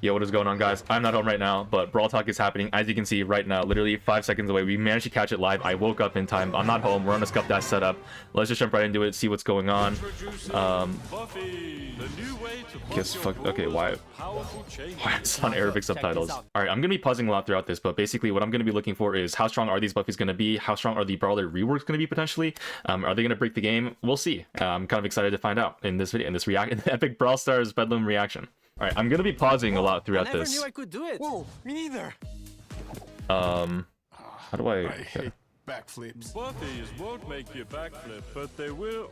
Yo, what is going on, guys? I'm not home right now, but Brawl Talk is happening. As you can see right now, literally 5 seconds away. We managed to catch it live. I woke up in time. I'm not home. We're on a scuffed ass setup. Let's just jump right into it, see what's going on. Guess fuck. Okay, why it's on Arabic subtitles? All right, I'm gonna be pausing a lot throughout this, but basically what I'm gonna be looking for is how strong are these Buffies gonna be? How strong are the brawler reworks gonna be potentially? Are they gonna break the game? We'll see. I'm kind of excited to find out in this video, in this epic Brawl Stars Bedlam reaction. All right, I'm gonna be pausing a lot throughout this. I never knew I could do it. Whoa, me neither. How do I hate backflips. Buffies won't make you backflip, but they will.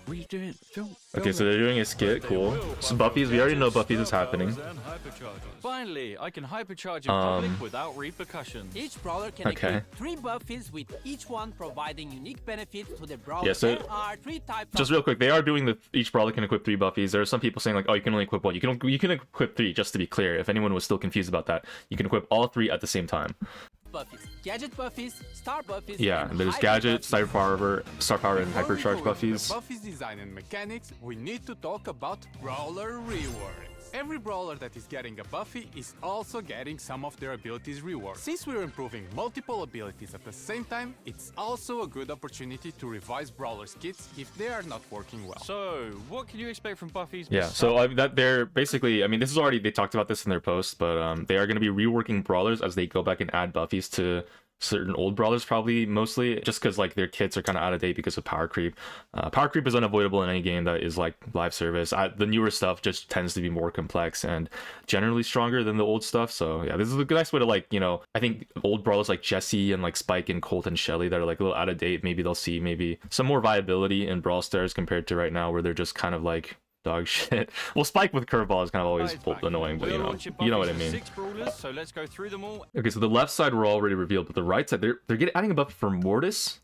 What are you doing? Okay, so they're doing a skit. Cool. So Buffies, we already know Buffies is happening. Finally, I can hypercharge in public without repercussions. Each brawler can equip 3 Buffies, with each one providing unique benefits to the brawler. Yeah, so there are 3 types just real quick, they are doing each brawler can equip 3 Buffies. There are some people saying like, oh, you can only equip 1. You can equip 3, just to be clear. If anyone was still confused about that, you can equip all 3 at the same time. Buffies. Gadget Buffies, Star Buffies, yeah, there's Gadget, Star Power, and Hypercharge Buffies. Buffies design and mechanics, we need to talk about brawler reworks. Every brawler that is getting a Buffy is also getting some of their abilities reworked. Since we're improving multiple abilities at the same time, it's also a good opportunity to revise brawlers kits if they are not working well. So, what can you expect from Buffies? Yeah, so that they're basically, I mean, this is already, they talked about this in their post, but they are going to be reworking brawlers as they go back and add Buffies to certain old brawlers, probably mostly just because like their kits are kind of out of date because of power creep. Power creep is unavoidable in any game that is like live service. The newer stuff just tends to be more complex and generally stronger than the old stuff. So yeah, this is a nice way to, like, you know, I think old brawlers like Jesse and like Spike and Colt and Shelly that are like a little out of date, maybe they'll see maybe some more viability in Brawl Stars compared to right now where they're just kind of like dog shit. Well, Spike with curveball is kind of always annoying, but you know what I mean. 6 brawlers, so let's go through them all. Okay, so the left side were already revealed, but the right side, they're adding a buff for Mortis,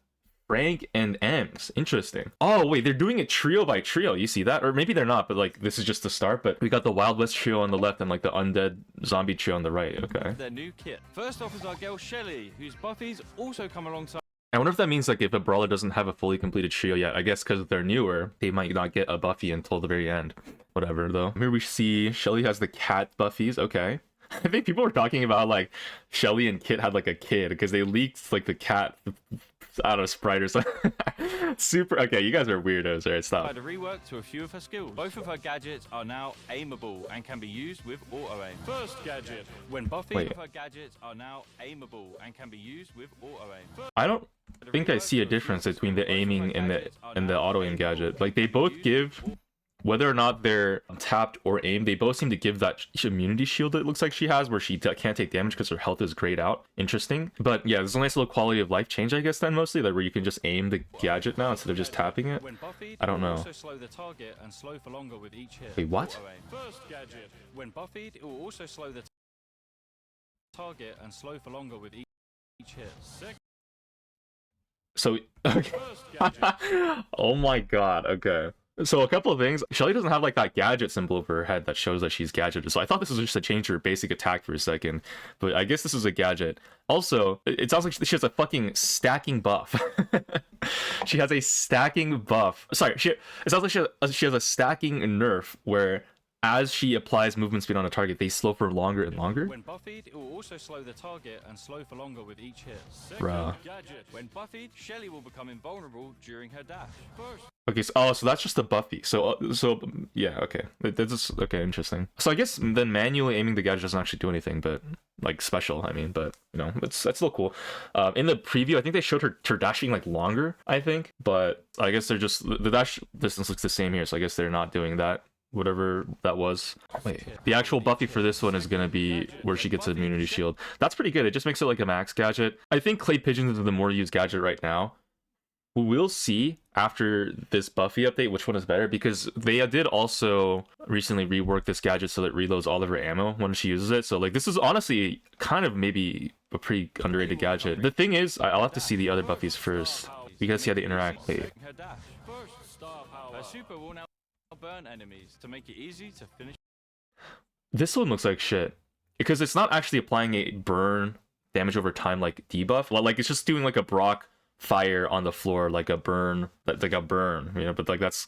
Frank, and Ems. Interesting. Oh wait, they're doing it trio by trio. You see that? Or maybe they're not, but like this is just the start. But we got the Wild West trio on the left and like the undead zombie trio on the right. Okay. Their new kit. First off is our girl Shelly, whose Buffies also come alongside. I wonder if that means like if a brawler doesn't have a fully completed trio yet. I guess because they're newer, they might not get a Buffy until the very end. Whatever though. Here we see Shelly has the cat Buffies. Okay. I think people were talking about like Shelly and Kit had like a kid because they leaked like the cat out of Sprite or something. Super. Okay, you guys are weirdos. All right, stop. A rework to a few of her skills. Both of her gadgets are now aimable and can be used with auto aim. First gadget. When Buffy, her gadgets are now aimable and can be used with auto aim. I don't think I see a difference between the aiming and the auto aim gadget. Like they both give, whether or not they're tapped or aimed, they both seem to give that immunity shield that it looks like she has, where she can't take damage because her health is grayed out. Interesting. But yeah, there's a nice little quality of life change, I guess, then mostly, like where you can just aim the gadget now instead of just tapping it. I don't know. Slow the target and slow for longer with each hit. Wait, what? First gadget. When Buffied, it will also slow the target and slow for longer with each hit. So, okay. Oh my god, okay. So a couple of things. Shelly doesn't have like that gadget symbol over her head that shows that she's gadgeted. So I thought this was just a change to her basic attack for a second, but I guess this is a gadget. Also, it sounds like she has a fucking stacking buff. She has a stacking buff. Sorry, it sounds like she has a stacking nerf where as she applies movement speed on a target, they slow for longer and longer. When Buffied, it will also slow the target and slow for longer with each hit. Bruh. When Buffied, Shelly will become invulnerable during her dash. Okay, so so that's just a Buffy. So yeah, okay, that's just, okay, interesting. So I guess then manually aiming the gadget doesn't actually do anything, but like special, I mean, but you know, that's still cool. In the preview, I think they showed her dashing like longer, I think, but I guess they're just, the dash distance looks the same here, so I guess they're not doing that. Whatever that was. Wait, the actual Buffy for this one is gonna be where she gets an immunity shield. That's pretty good. It just makes it like a max gadget. I think Clay Pigeons is the more used gadget right now. We'll see after this Buffy update which one is better, because they did also recently rework this gadget so that it reloads all of her ammo when she uses it. So like this is honestly kind of maybe a pretty underrated gadget. The thing is, I'll have to see the other Buffies first because see how they interact. Wait. Her super will now burn enemies to make it easy to finish. This one looks like shit because it's not actually applying a burn damage over time like debuff. Like it's just doing like a Brock fire on the floor like a burn, like a burn, you know. But like that's,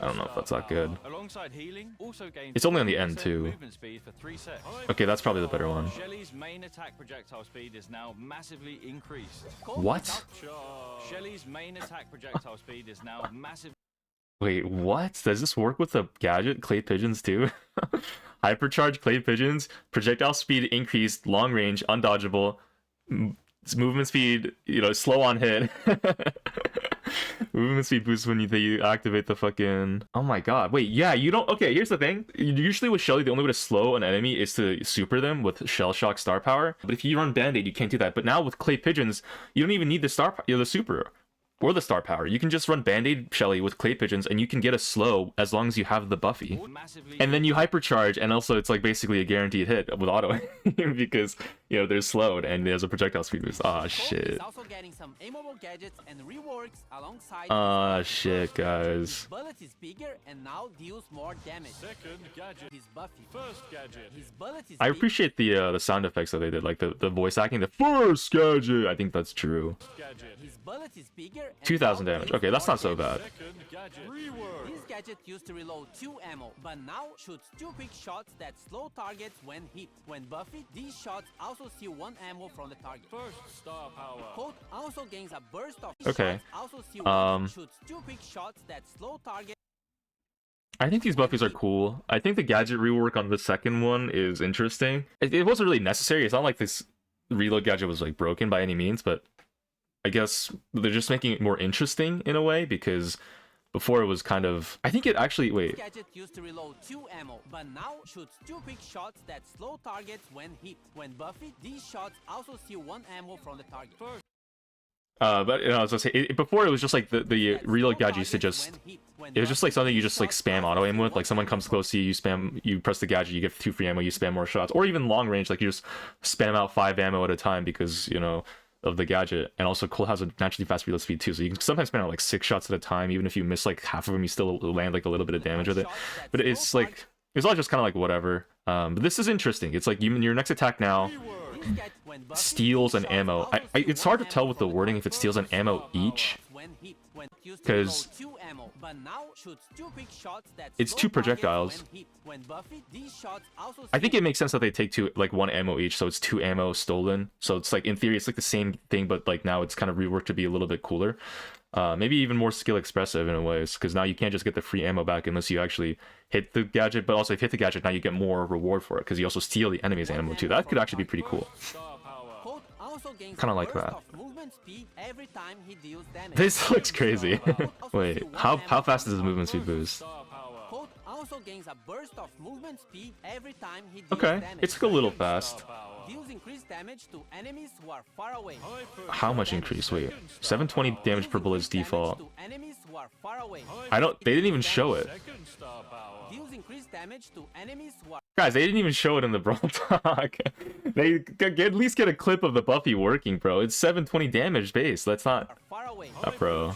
I don't know if that's that good. Alongside healing, also gains It's only on the end 3% too. movement speed for 3 sets. Okay, that's probably the better one. Shelly's main attack projectile speed is now massively increased. What? Shelly's main attack projectile speed is now massively. Wait, what? Does this work with the gadget clay pigeons too? Hypercharged clay pigeons, projectile speed increased, long range, undodgeable, movement speed, you know, slow on hit. Movement speed boosts when you activate the fucking. Oh my god! Wait, yeah, you don't. Okay, here's the thing. Usually with Shelly, the only way to slow an enemy is to super them with Shell Shock star power. But if you run Band-Aid, you can't do that. But now with clay pigeons, you don't even need the the super. Or the star power. You can just run Band-Aid Shelly with clay pigeons and you can get a slow as long as you have the Buffy. And then you hypercharge and also it's like basically a guaranteed hit with auto because, you know, they're slowed and there's a projectile speed boost. Ah, shit. Also getting some aimable gadgets and reworks alongside. Ah, shit, guys. His bullet is bigger and now deals more damage. Second gadget. His Buffy. First gadget. His bullet is I big- appreciate the sound effects that they did, like the voice acting, the first gadget. I think that's true. Gadget. His bullet is bigger. And 2,000 now damage. deals Okay, that's more not so damage. bad. Second gadget. Rework. This gadget used to reload 2 ammo, but now shoots 2 quick shots that slow targets when hit. When Buffy, these shots also steal 1 ammo from the target. First star power. Colt also gains a burst of Okay. shots, also steal shoots 2 quick shots that slow target. I think these Buffies are cool. I think the gadget rework on the second one is interesting. It wasn't really necessary. It's not like this reload gadget was like broken by any means, but I guess they're just making it more interesting in a way because before it was kind of. I think it actually. Wait. This gadget used to reload 2 ammo, but now shoots 2 quick shots that slow targets when hit. When Buffy, these shots also steal 1 ammo from the target. But you know, as I say, before it was just like the reload gadget used to just. It was just like something you just like spam auto aim with. Like someone comes close to you, you press the gadget, you get 2 free ammo, you spam more shots, or even long range, like you just spam out 5 ammo at a time because you know of the gadget. And also Colt has a naturally fast reload speed too, so you can sometimes spam out like 6 shots at a time. Even if you miss like half of them, you still land like a little bit of damage with it. But it's like it's all just kind of like whatever. But this is interesting. It's like your next attack now steals an ammo. It's hard to tell with the wording if it steals an ammo each. Because it's 2 projectiles. I think it makes sense that they take 2, like 1 ammo each, so it's 2 ammo stolen. So it's like in theory it's like the same thing, but like now it's kind of reworked to be a little bit cooler. Maybe even more skill expressive in a way, because now you can't just get the free ammo back unless you actually hit the gadget. But also if you hit the gadget, now you get more reward for it because you also steal the enemy's ammo too. That could actually be pretty cool. Kind of like that. This looks crazy. Wait, how fast is his movement speed boost? Also gains a burst of movement speed every time he deals Okay, damage. it's a little fast. Deals increased damage to enemies who are far away. How much increase? Wait, 720 damage per bullet is default. To enemies who are far away. They didn't even show it. Second star power. Deals increased damage to enemies who are Guys, they didn't even show it in the Brawl Talk. They at least get a clip of the Buffy working, bro. It's 720 damage base. That's not far away. a pro.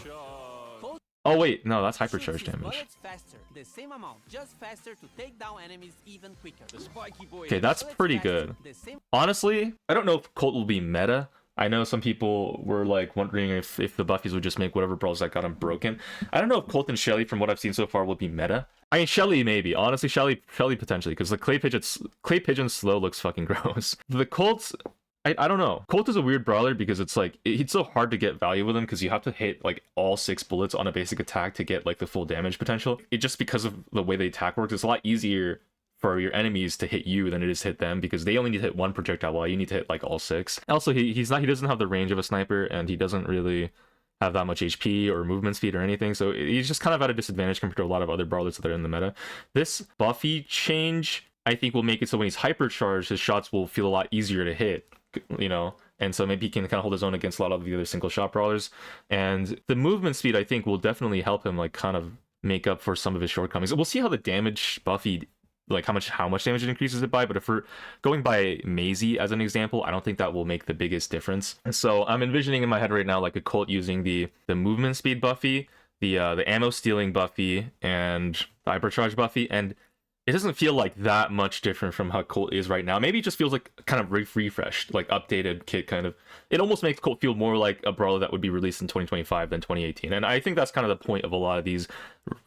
Colt Oh wait, no, that's shoots hypercharge his damage. bullets faster, the same amount, just faster to take down enemies even quicker. The spiky boy. Okay, that's Bullets pretty faster, good. the same Honestly, I don't know if Colt will be meta. I know some people were like wondering if the Buffies would just make whatever brawls that got them broken. I don't know if Colt and Shelly, from what I've seen so far, will be meta. I mean, Shelly maybe. Honestly, Shelly potentially, because the clay pigeon slow looks fucking gross. The Colts, I don't know. Colt is a weird brawler because it's like it's so hard to get value with him because you have to hit like all 6 bullets on a basic attack to get like the full damage potential. It just because of the way the attack works, it's a lot easier for your enemies to hit you than it is to hit them because they only need to hit 1 projectile while you need to hit like all 6. Also, he doesn't have the range of a sniper and he doesn't really have that much HP or movement speed or anything, so he's just kind of at a disadvantage compared to a lot of other brawlers that are in the meta. This Buffy change, I think, will make it so when he's hypercharged, his shots will feel a lot easier to hit, you know, and so maybe he can kind of hold his own against a lot of the other single shot brawlers. And the movement speed, I think, will definitely help him like kind of make up for some of his shortcomings. We'll see how the damage Buffy, like how much damage it increases it by, but if we're going by Maisie as an example, I don't think that will make the biggest difference. So I'm envisioning in my head right now like a Colt using the movement speed Buffy, the ammo stealing Buffy, and the hypercharge Buffy, and it doesn't feel like that much different from how Colt is right now. Maybe it just feels like kind of refreshed, like updated kit kind of. It almost makes Colt feel more like a brawler that would be released in 2025 than 2018. And I think that's kind of the point of a lot of these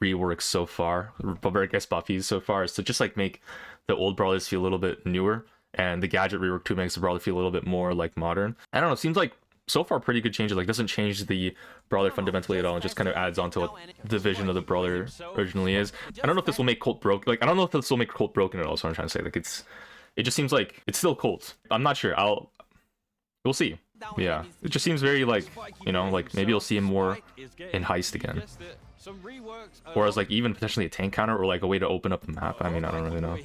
reworks so far, I guess Buffies so far, is to just like make the old brawlers feel a little bit newer. And the gadget rework too makes the brawler feel a little bit more like modern. I don't know, it seems like so far pretty good changes. Like doesn't change the brawler fundamentally at all, and just kind of adds on to what the vision of the brawler originally is. I don't know if this will make Colt broke. Like I don't know if this will make Colt broken at all. So I'm trying to say, like it just seems like it's still Colt. I'm not sure. We'll see. Yeah, it just seems very like, you know, like maybe you'll see him more in Heist again. Or as like even potentially a tank counter, or like a way to open up the map. I mean, I don't really know.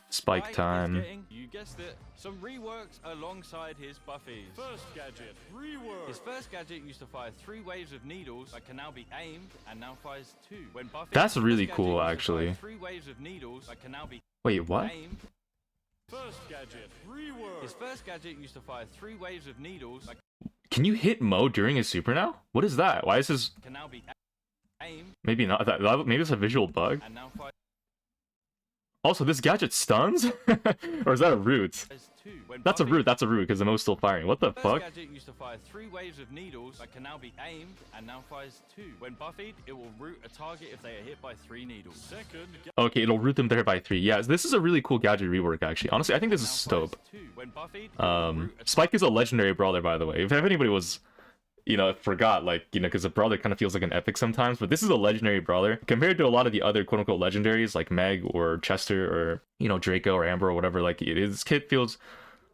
Spike time. You guessed it. Some reworks alongside his Buffies. First gadget, rework. His first gadget used to fire 3 waves of needles that can now be aimed and now fires 2. When Buffies, That's really first cool, gadget used to fire actually. 3 waves of needles that can now be Wait, what? aimed. First gadget, rework. His first gadget used to fire 3 waves of needles that Can you hit Mo during his super now? What is that? Why is his... can now be aimed Maybe not. Maybe it's a visual bug. and now fires Also, this gadget stuns? Or is that a root? 2. When That's a Buffies, root. That's a root because the Mo's still firing. What the first fuck? gadget used to fire 3 waves of needles that can now be aimed and now fires 2. When buffied, it will root a target if they are hit by 3 needles. Second Okay, it'll root them there by 3. Yeah, this is a really cool gadget rework, actually. Honestly, I think this is Now fires dope. 2. When buffied, it will root a Spike is a legendary brawler, by the way. If anybody was, you know, forgot, like, you know, because a brawler kind of feels like an epic sometimes, but this is a legendary brawler compared to a lot of the other quote-unquote legendaries like Meg or Chester or, you know, Draco or Amber or whatever. Like, his kit feels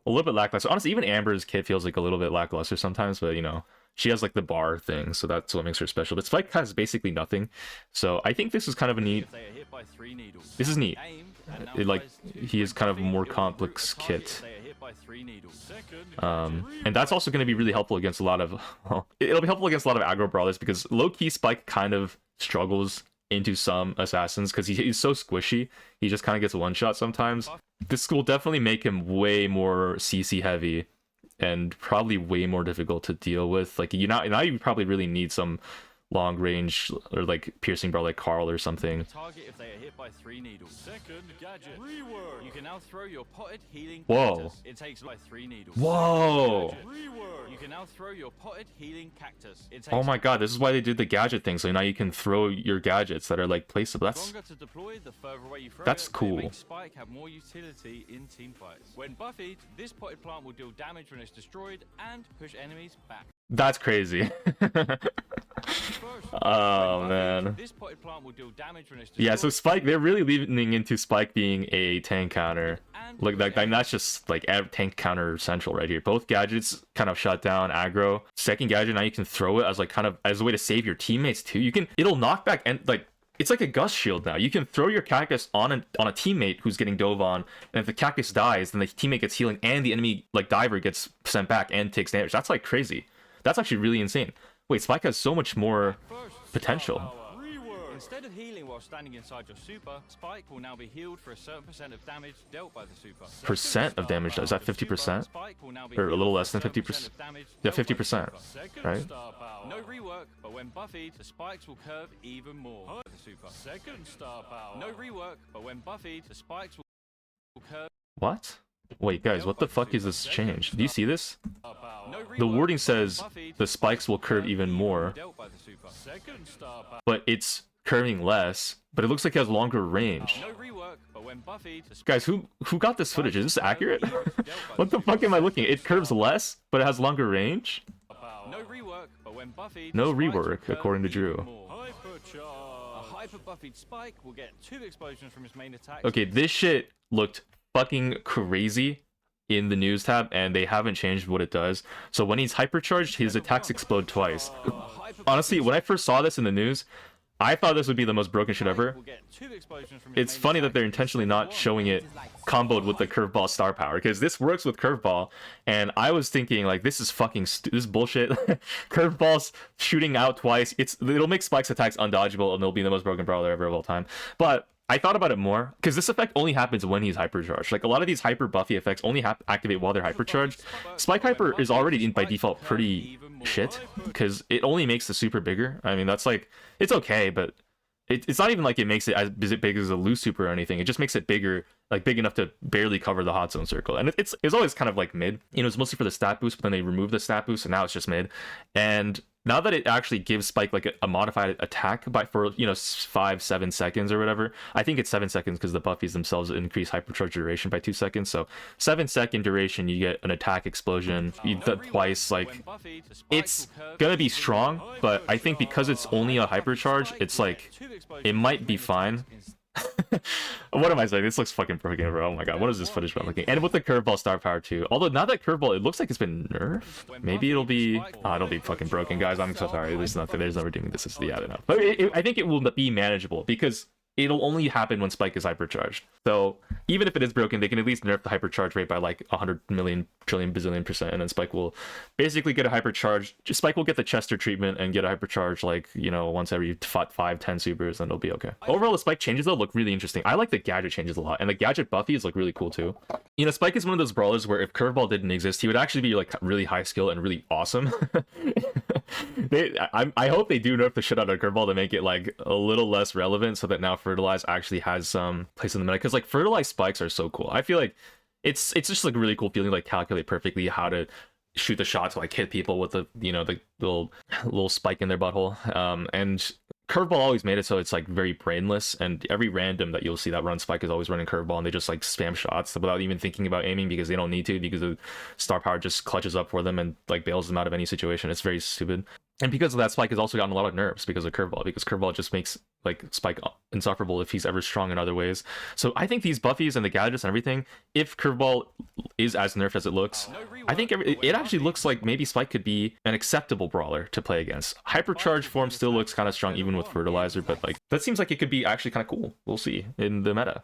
a little bit lackluster. Honestly, even Amber's kit feels like a little bit lackluster sometimes, but, you know, she has like the bar thing, so that's what makes her special. But Spike has basically nothing, so I think this is kind of a neat. if they are hit by 3 needles. This is neat. Aimed and now It, like, fires 2. he is When kind of a buffied, more it will root a complex target kit. if they are hit by 3 needles. Second And that's also going to be really helpful against a lot of, well, it'll be helpful against a lot of aggro brawlers because low-key Spike kind of struggles into some assassins because he's so squishy. He just kind of gets one shot sometimes. This will definitely make him way more CC heavy and probably way more difficult to deal with. Like, now you probably really need some long range or like piercing brawler like Carl or something. Target if they are hit by 3 needles. Second gadget, rework. You can now throw your potted healing Whoa. cactus. It takes by 3 needles. Whoa! Rework. You can now throw your potted healing cactus. It takes Oh my god, this is why they did the gadget thing, so now you can throw your gadgets that are like placeable. That's longer to deploy, the further away you throw That's it, cool. It makes Spike have more utility in team fights. When buffied, this potted plant will deal damage when it's destroyed and push enemies back. that's crazy. First, Oh, when man. buffied, this potted plant will deal damage when it's destroyed. Yeah, so Spike, they're really leaning into Spike being a tank counter. and Look, push like that's just like tank counter central right here. Both gadgets kind of shut down aggro. Second gadget, now you can throw it as like kind of as a way to save your teammates too. It'll knock back and like it's like a gust shield now. You can throw your cactus on a teammate who's getting dove on, and if the cactus dies, then the teammate gets healing and the enemy like diver gets sent back and takes damage. That's like crazy. That's actually really insane. Wait, Spike has so much more First, potential. Rework. instead of healing while standing inside your super, Spike will now be healed for a certain percent of damage dealt by the super. Percent of damage, is that 50%? Spike will now be Or a healed little for less than certain 50%? percent of damage Yeah, dealt by the 50%. super. Second Right? star power. No rework, but when buffied, the spikes will curve even more. by The super. Second star power. No rework, but when buffied, the spikes will curve. What? Wait, guys, what the fuck is this change? Do you see this? Star power. No The rework, wording but says when buffied, the spikes will curve even more, dealt by the super. Second star power. but it's curving less, but it looks like it has longer range. No rework, but when buffied, the Guys, who got this footage? Is this accurate? What the fuck am I looking at? It curves less, but it has longer range? No rework, but when buffied, No the spikes will rework, curve according to even Drew. more. A Hypercharge. hyper buffied spike will get 2 explosions from his main attack. Okay, this shit looked fucking crazy in the news tab, and they haven't changed what it does. So when he's hypercharged, his attacks explode twice. Honestly, when I first saw this in the news, I thought this would be the most broken shit ever. Will get 2 explosions from his It's main funny that attack. they're intentionally not showing it comboed with the curveball star power, because this works with curveball, and I was thinking like this is fucking this is bullshit. Curveballs shooting out twice, it'll make Spike's attacks undodgeable, and they'll be the most broken brawler ever of all time. But I thought about it more because this effect only happens when he's hypercharged. Like a lot of these hyper buffy effects only activate while they're hypercharged. Spike hyper is already by default pretty shit because it only makes the super bigger. I mean, that's like, it's okay, but it's not even like it makes it as big as a loose super or anything. It just makes it bigger, like big enough to barely cover the hot zone circle. And it's always kind of like mid. You know, it's mostly for the stat boost, but then they removed the stat boost, and now it's just mid. And now that it actually gives Spike like a modified attack for 5-7 seconds or whatever. I think it's 7 seconds because the Buffies themselves increase hypercharge duration by 2 seconds. So 7-second duration, you get an attack explosion. You do twice. Like, it's gonna be strong, but I think because it's only a hypercharge, it's like it might be fine. What am I saying? This looks fucking broken, bro. Oh my god, what is this footage about looking? And with the curveball star power too. Although now that curveball, it looks like it's been nerfed. Maybe it'll be fucking broken, guys. I'm so sorry. There's no redeeming this. Is I don't know. But I think it will be manageable because it'll only happen when Spike is hypercharged. So even if it is broken, they can at least nerf the hypercharge rate by like 100 million trillion bazillion %, and then Spike will basically get a hypercharge. Spike will get the Chester treatment and get a hypercharge like, once every 5-10 supers, and it'll be okay. Overall, the Spike changes though look really interesting. I like the gadget changes a lot, and the gadget Buffies look really cool too. Spike is one of those brawlers where if curveball didn't exist, he would actually be like really high skill and really awesome. I hope they do nerf the shit out of curveball to make it like a little less relevant, so that now Fertilize actually has some place in the meta, because like Fertilize spikes are so cool. I feel like it's just like a really cool feeling, like calculate perfectly how to shoot the shot to like hit people with the the little spike in their butthole. And curveball always made it so it's like very brainless, and every random that you'll see that run Spike is always running curveball, and they just like spam shots without even thinking about aiming because they don't need to, because the star power just clutches up for them and like bails them out of any situation. It's very stupid. And because of that, Spike has also gotten a lot of nerfs because of curveball, because curveball just makes like Spike insufferable if he's ever strong in other ways. So I think these Buffies and the gadgets and everything, if curveball is as nerfed as it looks, I think it actually looks like maybe Spike could be an acceptable brawler to play against. Hypercharge form still looks kind of strong even with Fertilizer, but like that seems like it could be actually kind of cool. We'll see in the meta.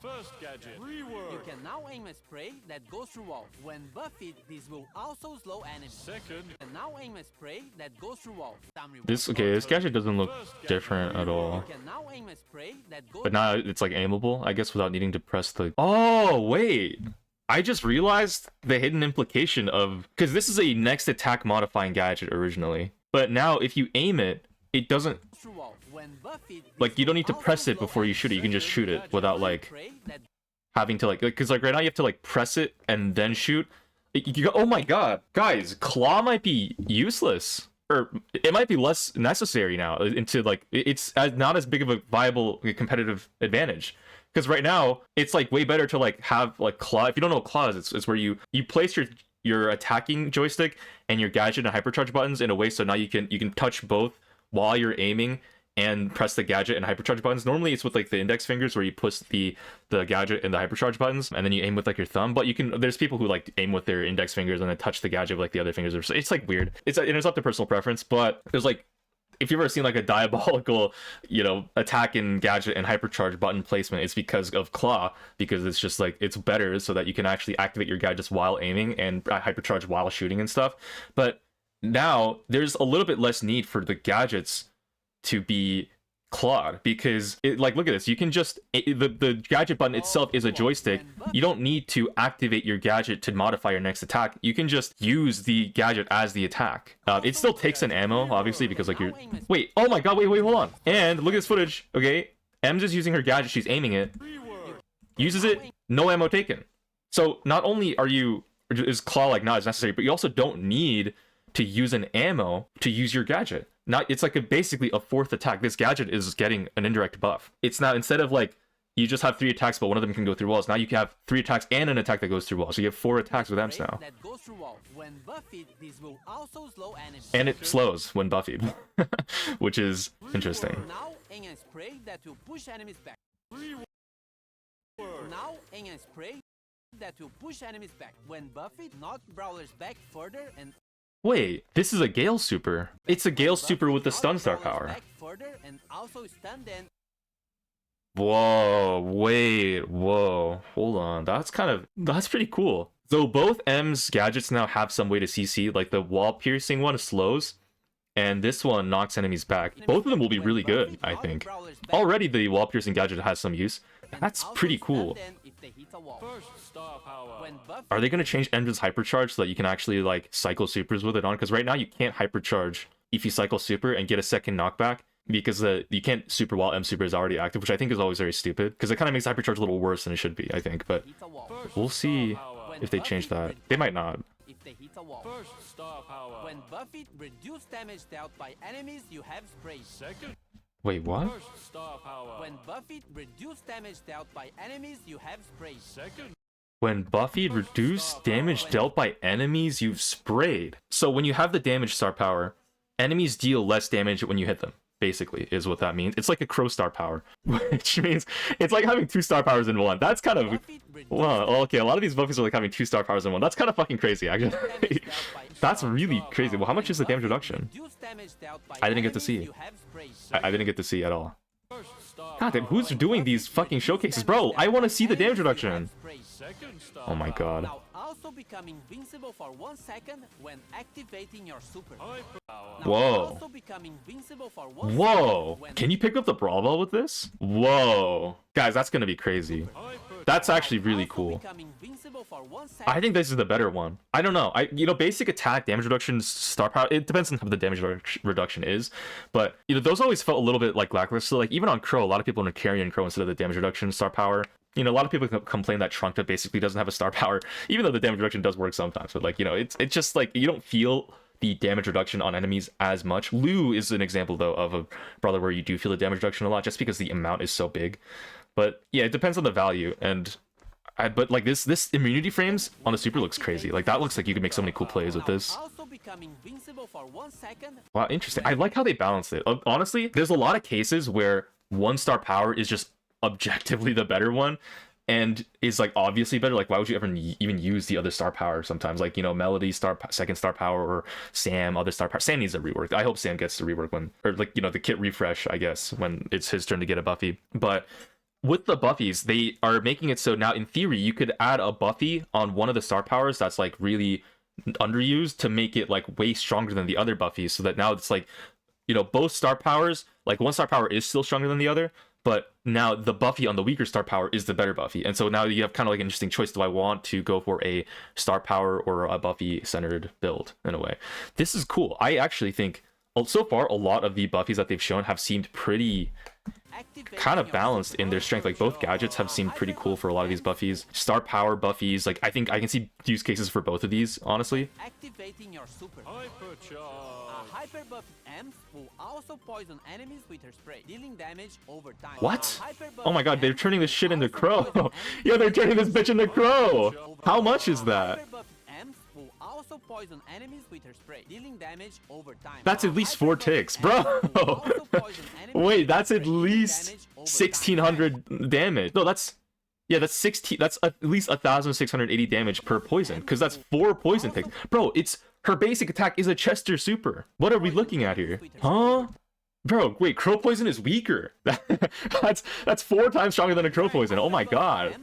First gadget, You rework. can now aim a spray that goes through walls. When buffed, this will also slow enemies. Second, You can now aim a spray that goes through walls. This gadget doesn't look different at all. You can now aim a spray that goes But now it's like aimable, I guess, without needing to press the... Oh, wait. I just realized the hidden implication of... Because this is a next attack modifying gadget originally. But now if you aim it, it doesn't... through walls. When buffed, Like, you don't need to press it before you shoot it. You can just shoot it without, like, having to, like... Because, like, right now you have to, like, press it and then shoot. Oh my god. Guys, Claw might be useless. Or it might be less necessary now into, like... It's not as big of a viable competitive advantage. Because right now, it's like way better to like have like Claw. If you don't know what Claw is, it's where you place your attacking joystick and your gadget and hypercharge buttons in a way so now you can touch both while you're aiming and press the gadget and hypercharge buttons. Normally it's with like the index fingers where you push the gadget and the hypercharge buttons, and then you aim with like your thumb. But there's people who like aim with their index fingers and then touch the gadget with like the other fingers. It's like weird. It's up to personal preference, but there's like, if you've ever seen like a diabolical, attack and gadget and hypercharge button placement, it's because of Claw, because it's just like, it's better so that you can actually activate your gadgets while aiming and hypercharge while shooting and stuff. But now there's a little bit less need for the gadgets to be clawed, because look at this, you can just the gadget button itself is a joystick. You don't need to activate your gadget to modify your next attack. You can just use the gadget as the attack. It still takes an ammo, obviously, because like wait, oh my god, wait, hold on. And look at this footage. Okay, M's is using her gadget, she's aiming it, uses it, no ammo taken. So not only is Claw like not as necessary, but you also don't need to use an ammo to use your gadget. It's like basically a fourth attack. This gadget is getting an indirect buff. It's now, instead of like you just have 3 attacks but one of them can go through walls, now you can have 3 attacks and an attack that goes through walls. So you have 4 attacks with Ems now. And it slows when buffied, which is interesting. Now aim a spray that will push enemies back. Now aim a spray that will push enemies back. When buffed, knock brawlers back further and Wait, this is a Gale super. It's a Gale super with the stun star power. Whoa, wait, whoa, hold on. That's pretty cool. So both M's gadgets now have some way to CC, like the wall piercing one slows, and this one knocks enemies back. Both of them will be really good, I think. Already the wall piercing gadget has some use. That's pretty cool. first star power. Are they going to change M's hypercharge so that you can actually like cycle supers with it on? Because right now you can't hypercharge if you cycle super and get a second knockback because you can't super while M super is already active, which I think is always very stupid because it kind of makes hypercharge a little worse than it should be, I think. But we'll see if they change that. They might not. If they hit a wall. First star power. When Buffy reduce damage dealt by enemies you have sprayed. Second. Wait, what? First star power. When Buffy reduce damage dealt by enemies you have sprayed. Second. When Buffy reduce damage dealt by enemies you've sprayed. So when you have the damage star power, enemies deal less damage when you hit them. Basically, is what that means. It's like a crow star power, which means it's like having 2 star powers in one. That's kind of well, okay. A lot of these Buffies are like having 2 star powers in one. That's kind of fucking crazy, actually. That's really crazy. Well, how much is the damage reduction? I didn't get to see. I didn't get to see at all. God damn, who's doing these fucking showcases, bro? I want to see the damage reduction. Oh my god. Now also become invincible for 1 second when activating your super. Whoa. Whoa. Can you pick up the Brawl Ball with this? Whoa. Guys, that's gonna be crazy. That's actually really cool. I think this is the better one. I don't know. Basic attack, damage reduction, star power, it depends on how the damage reduction is. But, those always felt a little bit like lackluster. Like, even on Crow, a lot of people are carrying Crow instead of the damage reduction star power. A lot of people complain that Trunkta basically doesn't have a star power, even though the damage reduction does work sometimes. But, like, it's just, like, you don't feel the damage reduction on enemies as much. Lu is an example, though, of a brawler where you do feel the damage reduction a lot, just because the amount is so big. But, yeah, it depends on the value, and... but like this immunity frames on the super looks crazy. Like that looks like you can make so many cool plays with this. Wow, interesting. I like how they balanced it. Honestly, there's a lot of cases where 1 star power is just objectively the better one and is like obviously better. Like why would you ever even use the other star power sometimes? Like, Melody second star power, or Sam other star power. Sam needs a rework. I hope Sam gets the rework when, or like, the kit refresh, I guess, when it's his turn to get a Buffy. But with the Buffies, they are making it so now, in theory, you could add a Buffy on one of the star powers that's like really underused to make it like way stronger than the other Buffies, so that now it's like, both star powers, like 1 star power is still stronger than the other, but now the Buffy on the weaker star power is the better Buffy. And so now you have kind of like an interesting choice. Do I want to go for a star power or a Buffy centered build in a way? This is cool. I actually think so far a lot of the Buffies that they've shown have seemed pretty kind of balanced in their strength. Like both gadgets have seemed pretty cool for a lot of these Buffies. Star power Buffies, like I think I can see use cases for both of these, honestly. Activating your super. Hyper Buff M's will also poison enemies with her spray, dealing damage over time. What? Oh my god, they're turning this shit into Crow. Yo, they're turning this bitch into Crow. How much is that? Will also poison enemies with her spray, dealing damage over time. That's at least 4 ticks, bro. Wait, that's at least 1600 damage. No, that's 16. That's at least 1680 damage per poison, because that's 4 poison ticks, bro. It's her basic attack is a Chester super. What are we looking at here, huh? Bro, wait, Crow poison is weaker. that's 4 times stronger than a Crow poison. Oh my god.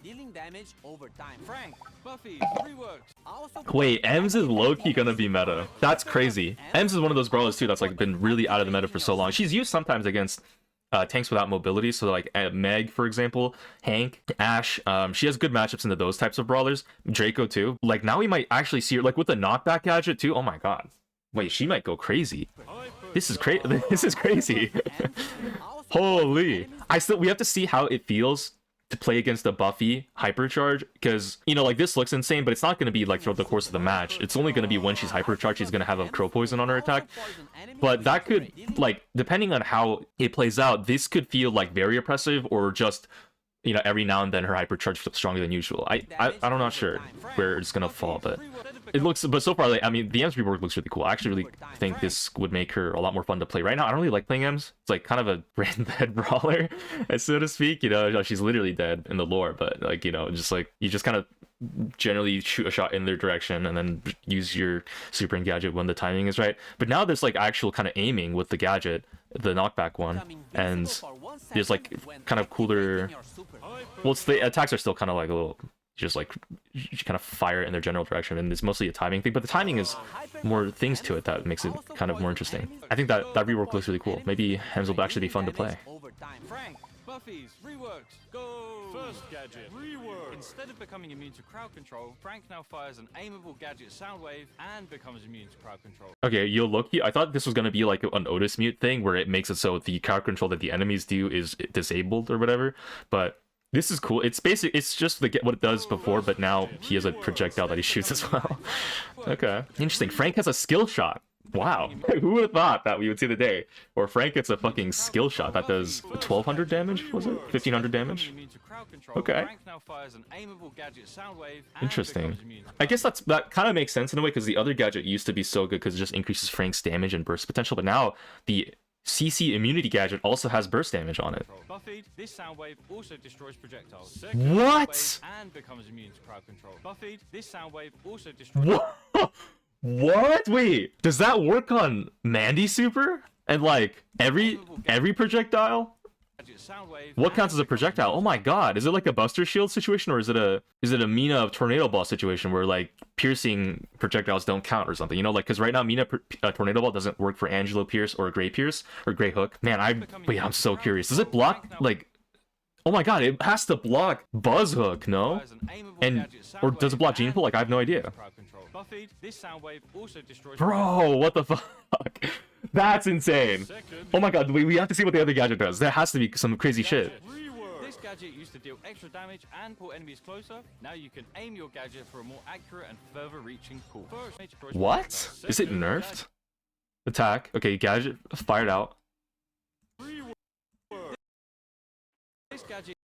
Dealing damage over time. Frank, Buffies, reworks. Wait, Ems is low-key gonna be meta. That's crazy. Ems is one of those brawlers too that's like been really out of the meta for so long. She's used sometimes against tanks without mobility, so like Meg, for example, Hank, Ash. She has good matchups into those types of brawlers. Draco too. Like now we might actually see her like with the knockback gadget too. Oh my god. Wait, she might go crazy. This is crazy. This is crazy. Holy. We have to see how it feels to play against a Buffy hypercharge, because like this looks insane, but it's not going to be like throughout the course of the match. It's only going to be when she's hypercharged, she's going to have a Crow poison on her attack. But that could, like, depending on how it plays out, this could feel like very oppressive, or just every now and then her hypercharge feels stronger than usual. I'm not sure where it's gonna fall, but it looks. But so far, like, I mean, the Ems rework looks really cool. I actually really think this would make her a lot more fun to play. Right now, I don't really like playing Ems. It's like kind of a brain dead brawler, so to speak. She's literally dead in the lore, but like just like you just kind of generally shoot a shot in their direction and then use your super and gadget when the timing is right. But now there's like actual kind of aiming with the gadget, the knockback one, and there's like kind of cooler. Well, the attacks are still kind of like a little, just like you kind of fire it in their general direction, and it's mostly a timing thing. But the timing is more things to it that makes it kind of more interesting. I think that rework looks really cool. Maybe Hems will actually be fun to play. Frank, Buffies, reworks, go. First gadget, rework. Instead of becoming immune to crowd control, Frank now fires an aimable gadget Soundwave and becomes immune to crowd control. Okay, yo, Loki, I thought this was gonna be like an Otis mute thing where it makes it so the crowd control that the enemies do is disabled or whatever, but this is cool. It's it's just what it does before, but now he has a projectile that he shoots as well. Okay, interesting. Frank has a skill shot. Wow, who would have thought that we would see the day? Or Frank gets a fucking skill shot that does 1200 damage, was it? 1500 damage? Okay. Interesting. I guess that kind of makes sense in a way, because the other gadget used to be so good because it just increases Frank's damage and burst potential, but now the CC immunity gadget also has burst damage on it. Buffied, this Soundwave also destroys projectiles. What? And becomes immune to crowd control. Buffied, this Soundwave also destroys. What? What? Wait, does that work on Mandy Super? And like every projectile? What counts as a projectile? Oh my god, is it like a Buster Shield situation, or is it a Mina Tornado Ball situation where like piercing projectiles don't count or something? You know, like, because right now Mina Tornado Ball doesn't work for Angelo Pierce or Gray Pierce or Gray Hook. Man, I'm so curious. Does it block like? Oh my god, it has to block Buzz Hook, no? And or does it block Gene Pool? Like, I have no idea. Bro, what the fuck? That's insane. Oh my god, we have to see what the other gadget does. There has to be some crazy shit. This gadget used to deal extra damage and pull enemies closer. Now you can aim your gadget for a more accurate and further reaching pull. What? Is it nerfed? Attack. Okay, gadget fired out.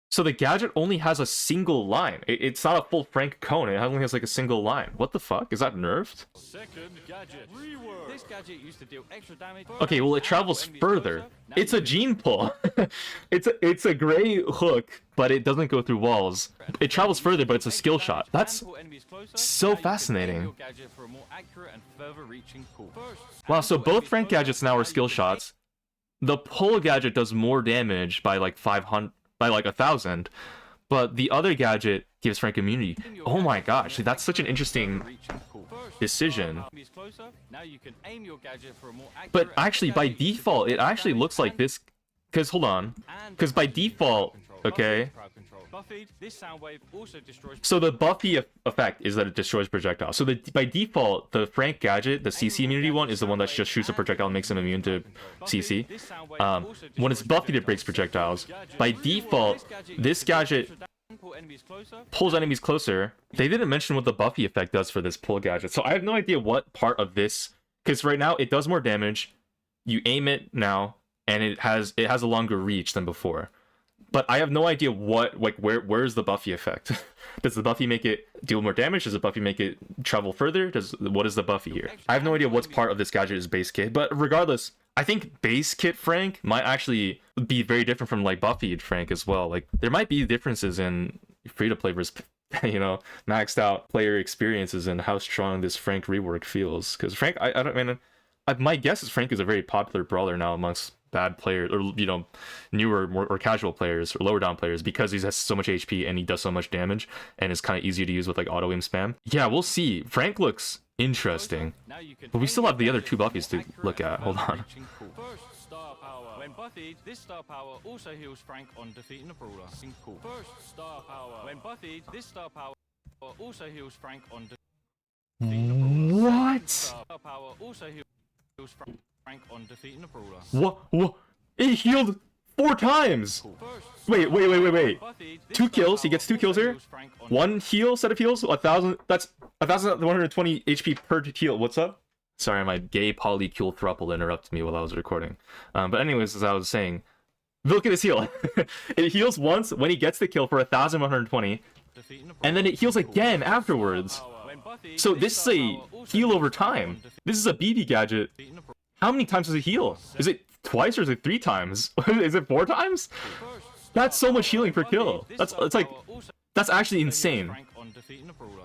So the gadget only has a single line. It's not a full Frank cone. It only has like a single line. What the fuck? Is that nerfed? Second gadget, rework. This gadget used to deal extra damage. Okay, well it travels further. It's a Gene Pull. it's a Gray Hook, but it doesn't go through walls. It travels further, but it's a skill shot. That's so fascinating. Wow, so both Frank gadgets now are skill shots. The pull gadget does more damage by like 500. By like 1,000, but the other gadget gives Frank immunity. Oh my gosh, that's such an interesting decision. But actually, by default, it actually looks like this. Because hold on, because by default, okay. So the Buffy effect is that it destroys projectiles. So by default, the Frank gadget, the CC immunity one, is the one that just shoots a projectile and makes him immune to CC. When it's Buffy that breaks projectiles, by default, this gadget pulls enemies closer. They didn't mention what the Buffy effect does for this pull gadget, so I have no idea what part of this. Because right now it does more damage. You aim it now, and it has a longer reach than before. But I have no idea where's the Buffy effect? Does the Buffy make it deal more damage? Does the Buffy make it travel further? What is the Buffy here? I have no idea what's part of this gadget is base kit, but regardless, I think base kit Frank might actually be very different from like Buffy Frank as well. Like there might be differences in free-to-play versus, you know, maxed out player experiences and how strong this Frank rework feels. Because Frank, my guess is Frank is a very popular brawler now amongst bad players, or you know, newer, more casual players or lower down players, because he has so much HP and he does so much damage and it's kind of easy to use with like auto aim spam. Yeah, we'll see. Frank looks interesting, but we still have the other two Buffies to look at. Hold on. When Buffied, this star power also heals Frank on defeating a brawler. First star power. When Buffied, this star power also heals Frank on defeating a brawler. What? Star power also heals Frank on defeating a brawler. What? It healed 4 times. Wait. 2 kills. He gets 2 kills here. 1 heal, set of heals. 1,000. That's 1,120 HP per heal. What's up? Sorry, my gay polycule thruple interrupted me while I was recording. But anyways, as I was saying, look at this heal. It heals once when he gets the kill for 1,120, and then it heals again afterwards. So this is a heal over time. This is a BB gadget. How many times does it heal? Is it twice or is it 3 times? Is it 4 times? That's so much healing per kill. That's actually insane.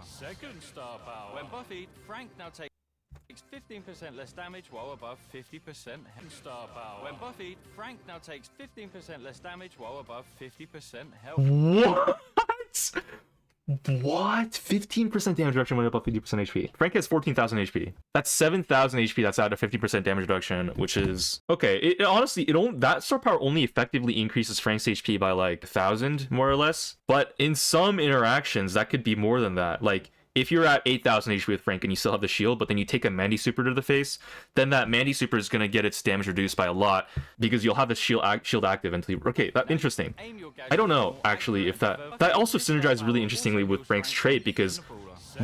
Second star power. When Buffied, Frank now takes 15% less damage while above 50% health. Star power. When Buffied, Frank now takes 15% less damage while above 50% health. What? What? 15% damage reduction went up 50% HP. Frank has 14,000 HP. That's 7,000 HP. That's out of 50% damage reduction, which is okay. It honestly, that star power only effectively increases Frank's HP by like 1,000 more or less. But in some interactions, that could be more than that. Like, if you're at 8,000 HP with Frank and you still have the shield, but then you take a Mandy Super to the face, then that Mandy Super is going to get its damage reduced by a lot because you'll have the shield active until you... Okay, that's interesting. I don't know, actually, if that also synergizes really interestingly with Frank's trait, because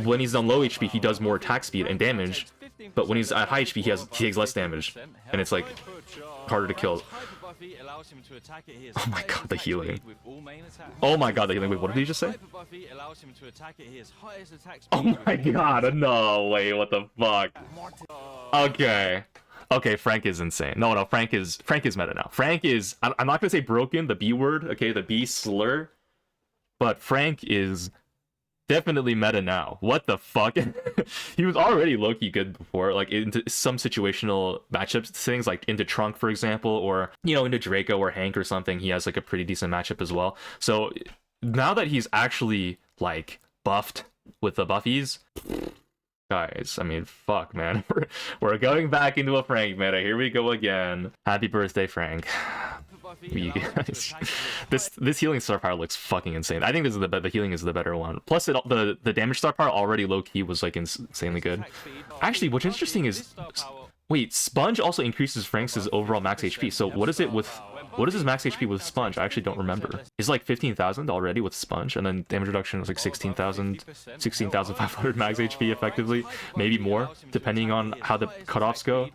when he's on low HP, he does more attack speed and damage, but when he's at high HP, he takes less damage, and it's like harder to kill. Oh my god, the healing. Oh my god, the healing. Wait, what did he just say? Oh my god, no way, what the fuck? Okay. Okay, Frank is insane. No, Frank is meta now. Frank is, I'm not gonna say broken, the B word, okay, the B slur, but Frank is definitely meta now. What the fuck? He was already low-key good before, like into some situational matchups things, like into Trunk, for example, or, you know, into Draco or Hank or something. He has like a pretty decent matchup as well. So now that he's actually like buffed with the Buffies, guys, I mean, fuck, man. We're going back into a Frank meta. Here we go again. Happy birthday, Frank. This healing star power looks fucking insane. I think this is the healing is the better one. Plus, the damage star power already low key was like insanely good. Actually, what's interesting is, wait, Sponge also increases Frank's overall max HP. So what is his max HP with Sponge? I actually don't remember. It's like 15,000 already with Sponge, and then damage reduction was like 16,500 max HP effectively, maybe more depending on how the cutoffs go.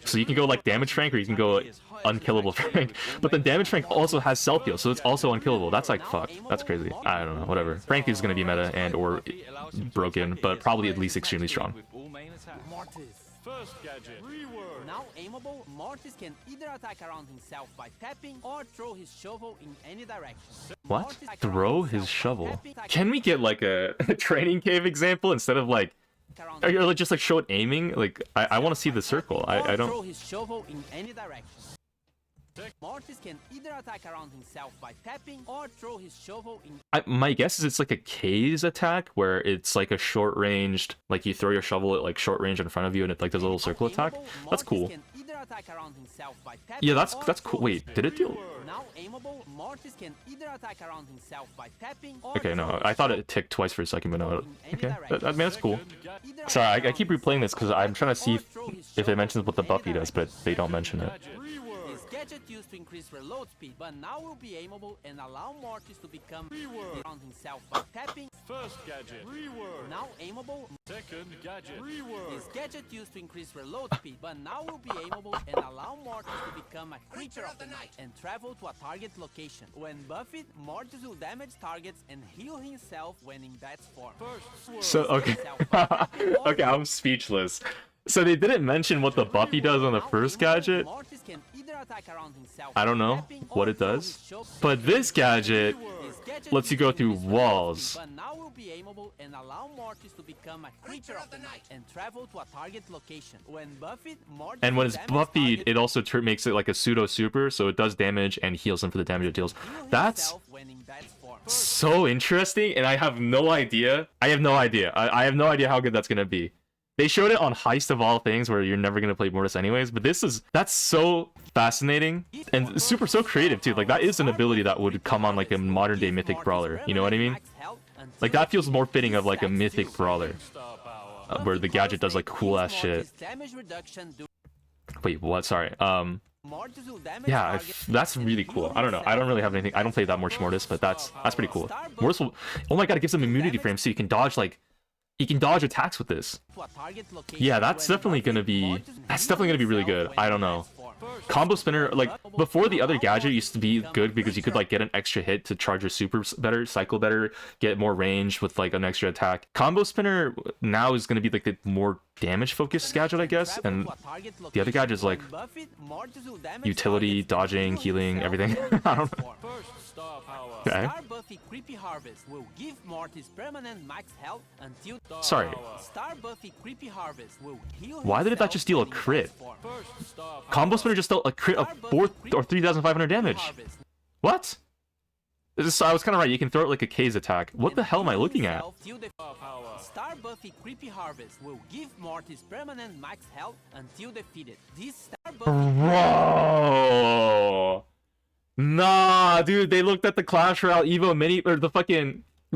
So you can go like damage Frank, or you can go unkillable Frank. But then damage Frank also has self heal, so it's also unkillable. That's like fuck. That's crazy. I don't know. Whatever. Frank is gonna be meta and or broken, but probably at least extremely strong. First gadget, rework. Now aimable, Mortis can either attack around himself by tapping or throw his shovel in any direction. What? Throw his shovel? Can we get like a training cave example instead of like, or just like show it aiming? Like I want to see the circle. I don't. Throw his shovel in any direction. Mortis can either attack around himself by tapping or throw his shovel in... My guess is it's like a K's attack where it's like a short-ranged, like you throw your shovel at like short range in front of you and it like does a little circle attack. That's cool. Yeah, that's cool. Wait, did it do... Now aimable, Mortis can either attack around himself by tapping or... Okay, no, I thought it ticked twice for a second, but no. Okay, I mean, that's cool. Sorry, I keep replaying this because I'm trying to see if it mentions what the Buffy does, but they don't mention it. Gadget used to increase reload speed, but now will be aimable and allow Mortis to become around himself by tapping. First gadget, rework. Now aimable. Second gadget, rework. This gadget used to increase reload speed, but now will be aimable and allow Mortis to become a creature of the night and travel to a target location. When buffed, Mortis will damage targets and heal himself when in Bat's form. So okay, okay, I'm speechless. So they didn't mention what the Buffy does on the first gadget. I don't know what it does, but this gadget lets you go through walls. And allow Mortis to become a creature of the night and travel to a target location. When buffed, Mortis and when it's buffied, it also makes it like a pseudo super, so it does damage and heals him for the damage it deals. That's so interesting, and I have no idea. I have no idea how good that's gonna be. They showed it on Heist of all things, where you're never gonna play Mortis anyways, but that's so fascinating and so creative too. Like that is an ability that would come on like a modern day mythic brawler. You know what I mean? Like that feels more fitting of like a mythic brawler, where the gadget does like cool ass shit. Wait, what? Sorry. Yeah, that's really cool. I don't know. I don't really have anything. I don't play that much Mortis, but that's pretty cool. Mortis will, oh my god, it gives him immunity frames, so you can dodge like. He can dodge attacks with this. Yeah, that's definitely gonna be really good. I don't know. Combo spinner, like before the other gadget used to be good because you could like get an extra hit to charge your super better, cycle better, get more range with like an extra attack. Combo spinner now is gonna be like the more damage focused gadget, I guess, and the other gadget is like utility, dodging, healing, everything. I don't know. Okay. Star Buffy Creepy Harvest will give Mortis permanent max health until... Sorry. Star Buffy Creepy Harvest will heal. Why did that just deal a crit? Combo spinner just dealt a crit of 4 or 3,500 damage. What? I was kind of right. You can throw it like a K's attack. What the hell am I looking at? Star Buffy Creepy Harvest will give Mortis permanent max health until defeated. This Star Buffy... Bro! Nah, dude, they looked at the Clash Royale Evo mini, or the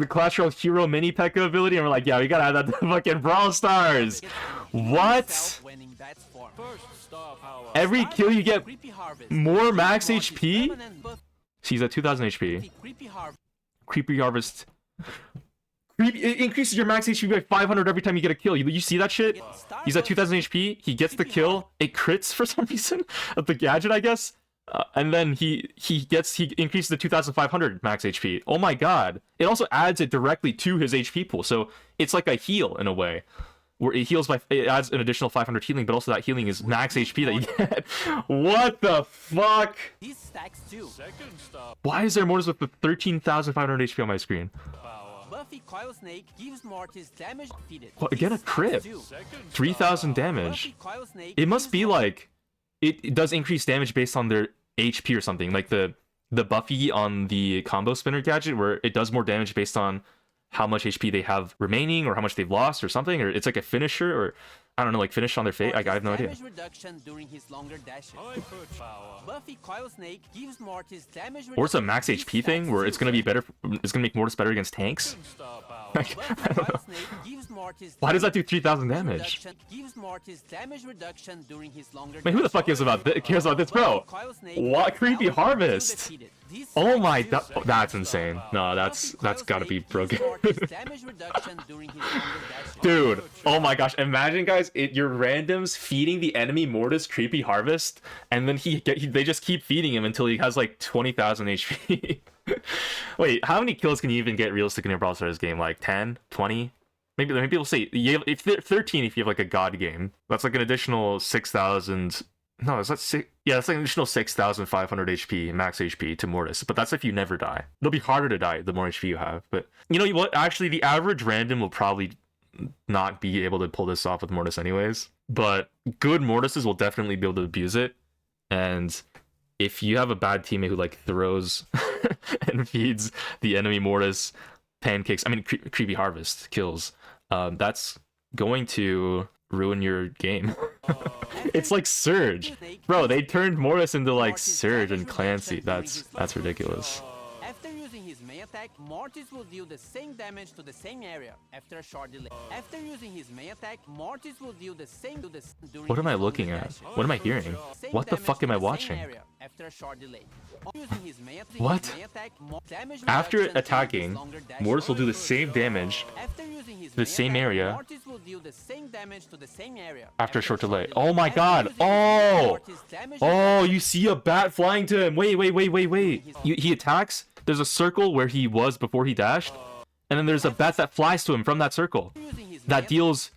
Clash Royale Hero mini P.E.K.K.A ability, and we're like, yeah, we gotta add that to the fucking Brawl Stars! What? Every kill you get more max HP? She's at 2000 HP. Creepy Harvest. It increases your max HP by 500 every time you get a kill. You see that shit? He's at 2000 HP. He gets the kill. It crits for some reason of the gadget, I guess. And then he increases the 2500 max HP. Oh my god. It also adds it directly to his HP pool. So it's like a heal in a way. Where it heals it adds an additional 500 healing, but also that healing is max HP that you get. What the fuck? Why is there Mortis with the 13,500 HP on my screen? Buffy Coil Snake gives Mortis damage defeated. What, again, a crit? 3,000 damage. It must be like it does increase damage based on their HP or something, like the Buffy on the combo spinner gadget, where it does more damage based on how much HP they have remaining or how much they've lost or something, or it's like a finisher, or I don't know, like finish on their fate. I have no idea. Or it's a max HP thing where it's gonna be better. It's gonna make Mortis better against tanks. I don't know. Why does that do 3,000 damage? Man, who the fuck cares about this, bro? What creepy harvest? Oh my, that's insane. No, that's gotta be broken. Dude, oh my gosh, imagine guys, your randoms feeding the enemy Mortis creepy harvest, and then they just keep feeding him until he has like 20,000 HP. Wait, how many kills can you even get realistic in a Brawl Stars game? Like 10, 20? Maybe we'll say if 13 if you have like a god game. That's like an additional 6,000. No, it's not 6. Yeah, that's like an additional 6,500 HP, max HP to Mortis. But that's if you never die. It'll be harder to die the more HP you have. But you know what? Actually, the average random will probably not be able to pull this off with Mortis anyways. But good Mortises will definitely be able to abuse it. And if you have a bad teammate who like throws and feeds the enemy Mortis pancakes, I mean creepy harvest kills, that's going to ruin your game. It's like Surge, bro. They turned Mortis into like Surge and Clancy. That's ridiculous. After using his main attack, Mortis will deal the same damage to the same area after a short delay. After using his main attack, Mortis will deal the same during What am I looking at? What am I hearing? What the fuck am I watching? After a short delay. What? After attacking, Mortis will do the same damage to the same area after a short delay. Oh my god. Oh, you see a bat flying to him. Wait. He attacks. There's a circle where he was before he dashed, and then there's a bat that flies to him from that circle that deals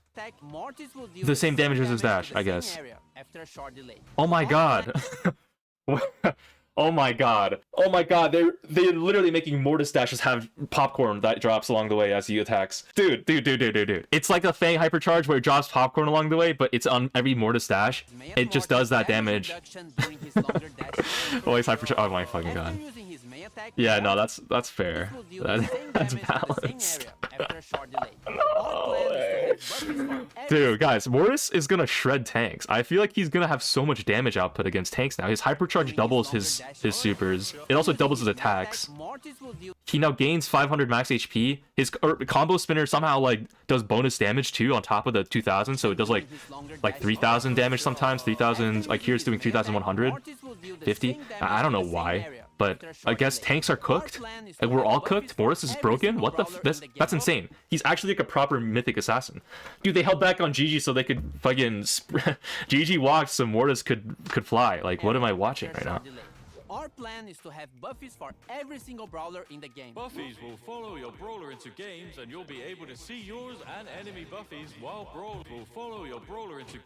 the same damage as his dash, I guess. Oh my god. Oh my god. They're literally making Mortis dashes have popcorn that drops along the way as he attacks. Dude. It's like a Fang hypercharge where it drops popcorn along the way, but it's on every Mortis dash. It just does that damage. Oh, he's hypercharge. Oh my fucking god. Yeah, no, that's fair. That's balanced. Dude, guys, Mortis is gonna shred tanks. I feel like he's gonna have so much damage output against tanks now. His hypercharge doubles his supers. It also doubles his attacks. He now gains 500 max HP. His combo spinner somehow like does bonus damage too on top of the 2,000, so it does like 3,000 damage sometimes. 3,000. Like here's doing 3,150. I don't know why. But I guess tanks are cooked. Like we're all cooked. Mortis is broken. What the? That's insane. He's actually like a proper mythic assassin. Dude, they held back on GG so they could fucking GG walked so Mortis could fly. Like, what am I watching right now? Our plan is to have Buffies for every single brawler in the game. Buffies will follow your brawler into games, and you'll be able to see yours and enemy Buffies, while Brawl will follow your brawler into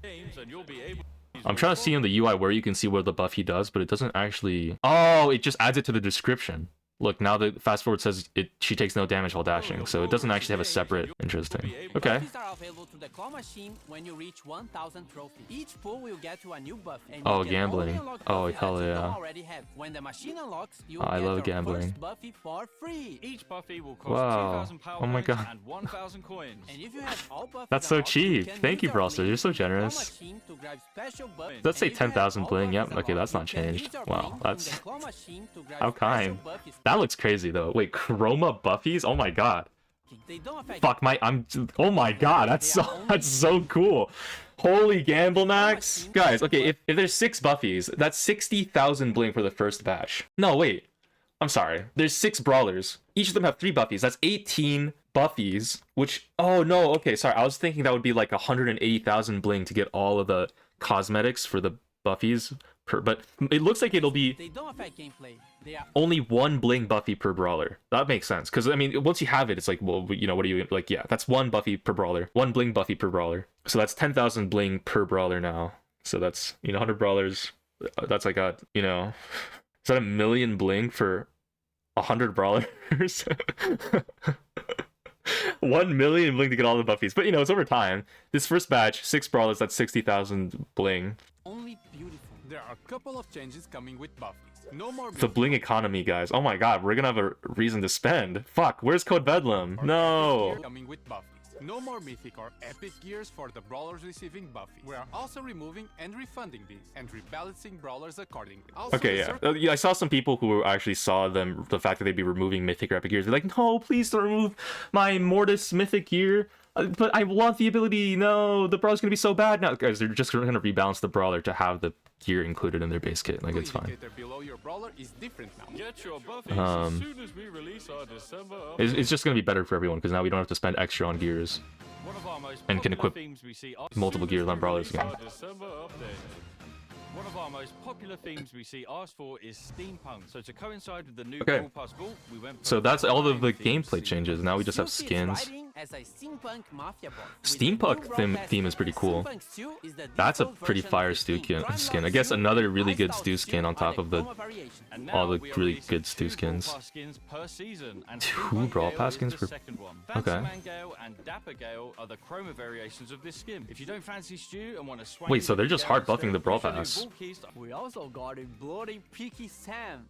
games, and you'll be able. I'm trying to see on the UI where you can see what the buff he does, but it doesn't actually... Oh, it just adds it to the description. Look, now the fast forward says she takes no damage while dashing, so it doesn't actually have a separate. Interesting. Okay. Buffies are available to the claw machine when you reach 1,000 trophies. Each pull will get you a new buff. And Oh, you can gambling. only unlock Oh, buffs hell that you yeah. don't already have. When the machine unlocks, you will I get love your gambling. first Buffy for free. Each Buffy will cost Wow. 2,000 power Oh my points God. and 1,000 coins. And if you have all Buffies That's so unlocked, you cheap. can Thank use you, your Brawl Stars. You're link so in the claw generous. machine to grab special buffs. Let's say And if you have 10,000 all bling. Yep. Buffies Okay, that's not unlocked, you can changed. use your Wow, link in that's the claw machine to grab how special kind. Buffies. That looks crazy though. Wait, Chroma Buffies? Oh my god. They don't affect Fuck my. Oh my god. That's so cool. Holy gamble max, guys. Okay, if there's 6 Buffies, that's 60,000 bling for the first batch. No, wait. I'm sorry. There's 6 brawlers. Each of them have 3 Buffies. That's 18 Buffies. Which, oh no. Okay, sorry. I was thinking that would be like 180,000 bling to get all of the cosmetics for the Buffies. But it looks like it'll be They don't affect gameplay. They are only 1 bling Buffy per brawler. That makes sense. Because, I mean, once you have it, it's like, well, you know, what do you, like, yeah, that's 1 Buffy per brawler. 1 bling Buffy per brawler. So that's 10,000 bling per brawler now. So that's, you know, 100 brawlers. That's like a, you know, is that 1 million bling for 100 brawlers? 1 million bling to get all the Buffies. But, you know, it's over time. This first batch, 6 brawlers, that's 60,000 bling. only beautiful. There are a couple of changes coming with Buffies. No more The bling economy, guys. Oh my god, we're gonna have a reason to spend. Fuck, where's Code Bedlam? No. coming with Buffies. No more mythic or epic gears for the brawlers receiving Buffy. We are also removing and refunding these and rebalancing brawlers accordingly. Also, Okay, yeah. Yeah, I saw some people who actually saw the fact that they'd be removing mythic or epic gears. They're like, no, please don't remove my Mortis mythic gear. But I want the ability. No, the brawler's gonna be so bad now, guys. They're just gonna rebalance the brawler to have the gear included in their base kit. Like, it's fine. indicator below your brawler is different now. Get your Buffies as soon as we release our December update. It's just gonna be better for everyone because now we don't have to spend extra on gears One of our most and can popular equip themes we see multiple gears on brawlers again. Our December update. One of our most popular themes we see asked for is steampunk. So to coincide with the new Okay. Brawl Pass vault, we went for So that's all of the themes. gameplay changes. Now we just have Suki is skins. riding as a steampunk mafia boss. With Steampunk the new Brawl theme Pass is pretty cool. Steampunk Stew is the That's a default pretty version fire of the stew theme. Prime skin. I Lord guess Stew another really and good Stout stew skin on are top the of the chroma variation. And all now the we are really releasing good stew 2 Brawl skins. Pass skins per season, and 2 Steampunk Brawl Gale Pass is skins the per- second one. Okay. Fancy Man Gale and Dapper Gale are the chroma variations of this skin. If you don't fancy stew and want to swing Wait, so they're just hard buffing the Brawl Pass. Pass. We also got a bloody picky Sam,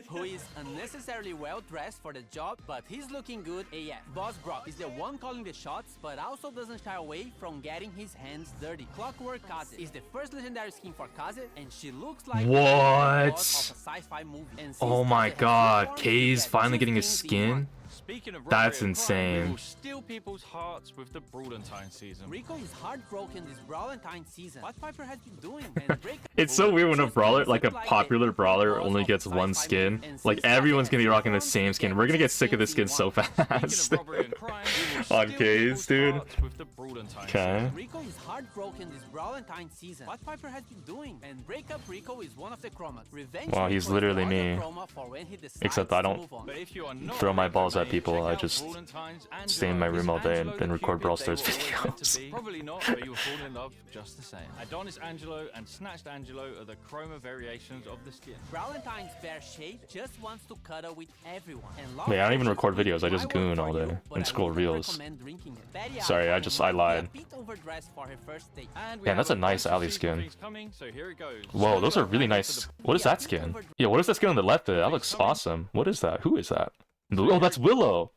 who is unnecessarily well dressed for the job, but he's looking good AF. Boss Brock is the one calling the shots, but also doesn't shy away from getting his hands dirty. Clockwork Kaze is the first legendary skin for Kaze, and she looks like What? the boss of a sci-fi movie. And since Oh my Kaze has god, reformed, Kay's you get finally 2 getting a skins in skin? one. Speaking of That's robbery and crime, insane. we will steal people's hearts with the Brawlentine season. Rico is heartbroken this Brawlentine season. What Piper has been doing? And break It's so weird when a Just brawler, makes like a it like popular the brawler, boss only of gets sci-fi 1 movie. skin. And Like, since everyone's Kaze gonna be has rocking the reformed, same you skin. get We're gonna 2 get sick of this skin skins so in one. fast. Speaking of robbery and crime, we will On steal K's, people's dude. hearts with the Brawlentine Okay. season. Rico is heartbroken this Brawlentine season. What Piper has been doing? And Breakup Rico is one of the chromas. Revenge Wow, he's Rico is literally the other me. chroma for when he decides Except I to don't move on. But if you are not throw my Rico balls at main, people, check I out just Brawlentine's stay in my Angelo. room all Is day Angelo and the record Cupid Brawl they Stars were always meant to videos. be? Probably not, but you'll fall in love just the same. Adonis Angelo and Snatched Angelo are the chroma variations of the skin. Brawlentine's bear shape just wants to cuddle with everyone. And Wait, I don't even record Love videos, I just might work goon for all you, day but and I scroll wouldn't reels. recommend drinking it. Betty Sorry, Alpha I just- might I be lied. a bit overdressed for her first date. And we Yeah, have that's a nice bunch of Ali season skin. things coming, so here it goes. Whoa, those are really Ready for nice. the- What is that skin? Yeah, what is that skin on the left there? That looks awesome. What is that? Who is that? Oh, that's Willow.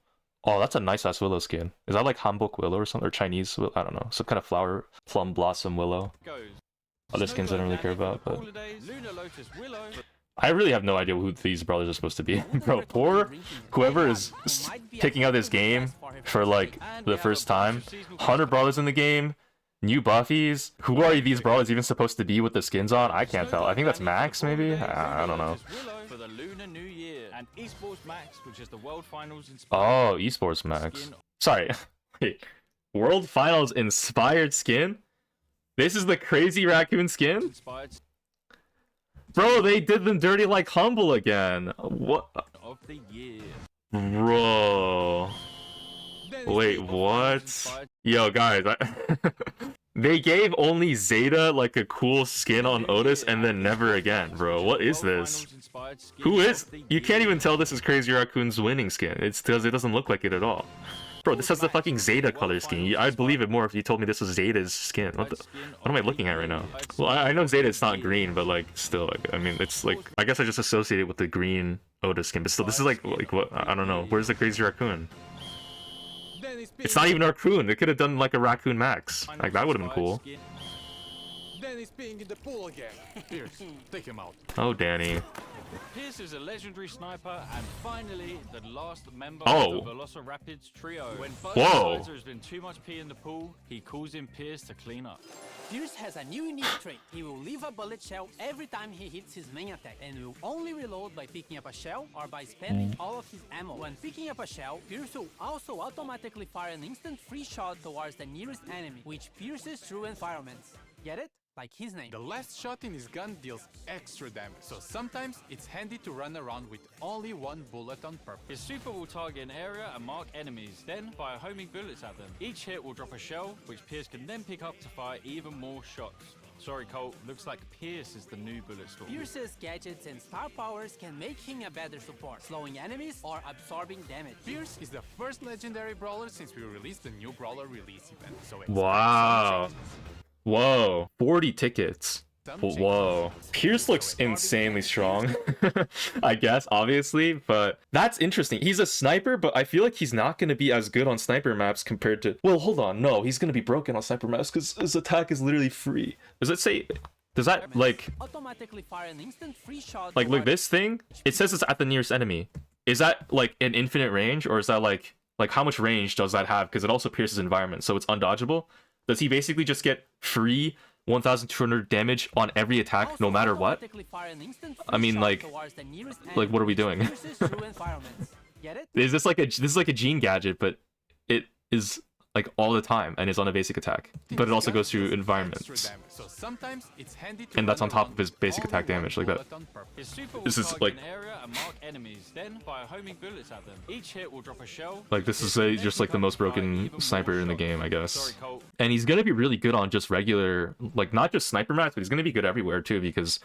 Oh, that's a nice ass Willow skin. Is that like Hanbok Willow or something? Or Chinese Willow? I don't know. Some kind of flower, plum blossom Willow. Goes. Other skins I don't really care about, but Holidays, Lunar Lotus Willow. I really have no idea who these brawlers are supposed to be. Bro, poor whoever is picking out this game for like the first time. 100 brawlers in the game, new Buffies. Who are these brawlers even supposed to be with the skins on? I can't tell. I think that's Max, maybe? I don't know. For the Lunar New Year and Esports Max, which is the World Finals inspired Oh, Esports Max. skin. Sorry. Wait. World Finals inspired skin? This is the crazy raccoon skin? Inspired Bro, they did them dirty like Humble again. What? of the year. Bro. Wait, what? Inspired Yo, guys, they gave only Zeta like a cool skin on Otis and then never again, bro. What is World this? Finals inspired inspired skin. Who is? of the You can't year. even tell this is Crazy Raccoon's winning skin. It's because it doesn't look like it at all. Bro, this has the fucking Zeta color scheme. I'd believe it more if you told me this was Zeta's skin. What am I looking at right now? Well, I know Zeta it's not green, but like still, like, I mean, it's like I guess I just associate it with the green Oda skin. But still, this is like what? I don't know. Where's the Crazy Raccoon? It's not even a raccoon. They could have done like a Raccoon Max. Like that would have been cool. Danny's peeing in the pool again. Pierce, take him out. Oh, Danny. Pierce is a legendary sniper, and finally, the last member Oh. of the Velociraptors trio. When Whoa. Buzz has been too much pee in the pool, he calls in Pierce to clean up. Pierce has a new unique trait. He will leave a bullet shell every time he hits his main attack, and will only reload by picking up a shell or by spending all of his ammo. When picking up a shell, Pierce will also automatically fire an instant free shot towards the nearest enemy, which pierces through environments. Get it? Like his name. The last shot in his gun deals extra damage, so sometimes it's handy to run around with only one bullet on purpose. His super will target an area and mark enemies, then fire homing bullets at them. Each hit will drop a shell, which Pierce can then pick up to fire even more shots. Sorry, Colt, looks like Pierce is the new bullet storm. Pierce's gadgets and star powers can make him a better support, slowing enemies or absorbing damage. Pierce is the first legendary brawler since we released the new brawler release event, so it's Wow. Whoa. 40 tickets. Whoa. Pierce looks insanely strong. I guess, obviously, but that's interesting. He's a sniper, but I feel like he's not going to be as good on sniper maps compared to... Well, hold on. No, he's going to be broken on sniper maps because his attack is literally free. Does it say... Does that, like... Automatically fire an instant free shot Like, look, towards- this thing, it says it's at the nearest enemy. Is that, like, an infinite range, or is that, like how much range does that have? Because it also pierces environment, so it's undodgeable. Does he basically just get free 1,200 damage on every attack, no matter what? automatically fire an instant I mean, free shot like- towards the nearest like, enemy, what are we which doing? pierces through environments. Get it? Is this like a gene gadget, but it is like all the time and is on a basic attack, but it also goes through environments, so sometimes it's handy to and that's run on top around of his with basic only attack one damage like that. bullet on purpose. His super will This is target like- an area and mark enemies, then fire homing bullets at them. Each hit will drop a shell. Like this is just like the most broken sniper in the game, I guess. Sorry, Colt. And he's gonna be really good on just regular, like not just sniper maps, but he's gonna be good everywhere too, because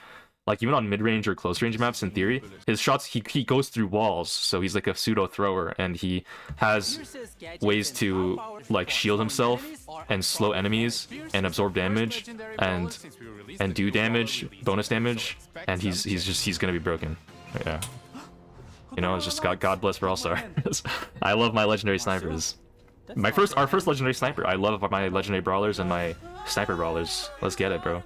like even on mid-range or close-range maps, in theory, his shots he goes through walls, so he's like a pseudo thrower, and he has Pierce's gadgets ways and to star powers like for shield slowing himself enemies or and slow absorbing enemies Pierce and is the absorb first damage legendary brawler and since we released the do new brawler damage, release bonus event, so damage, expect and some he's gonna be broken. Yeah. You know, it's just God bless Brawl Stars. I love my legendary snipers. Our first legendary sniper. I love my legendary brawlers and my sniper brawlers. Let's get it, bro.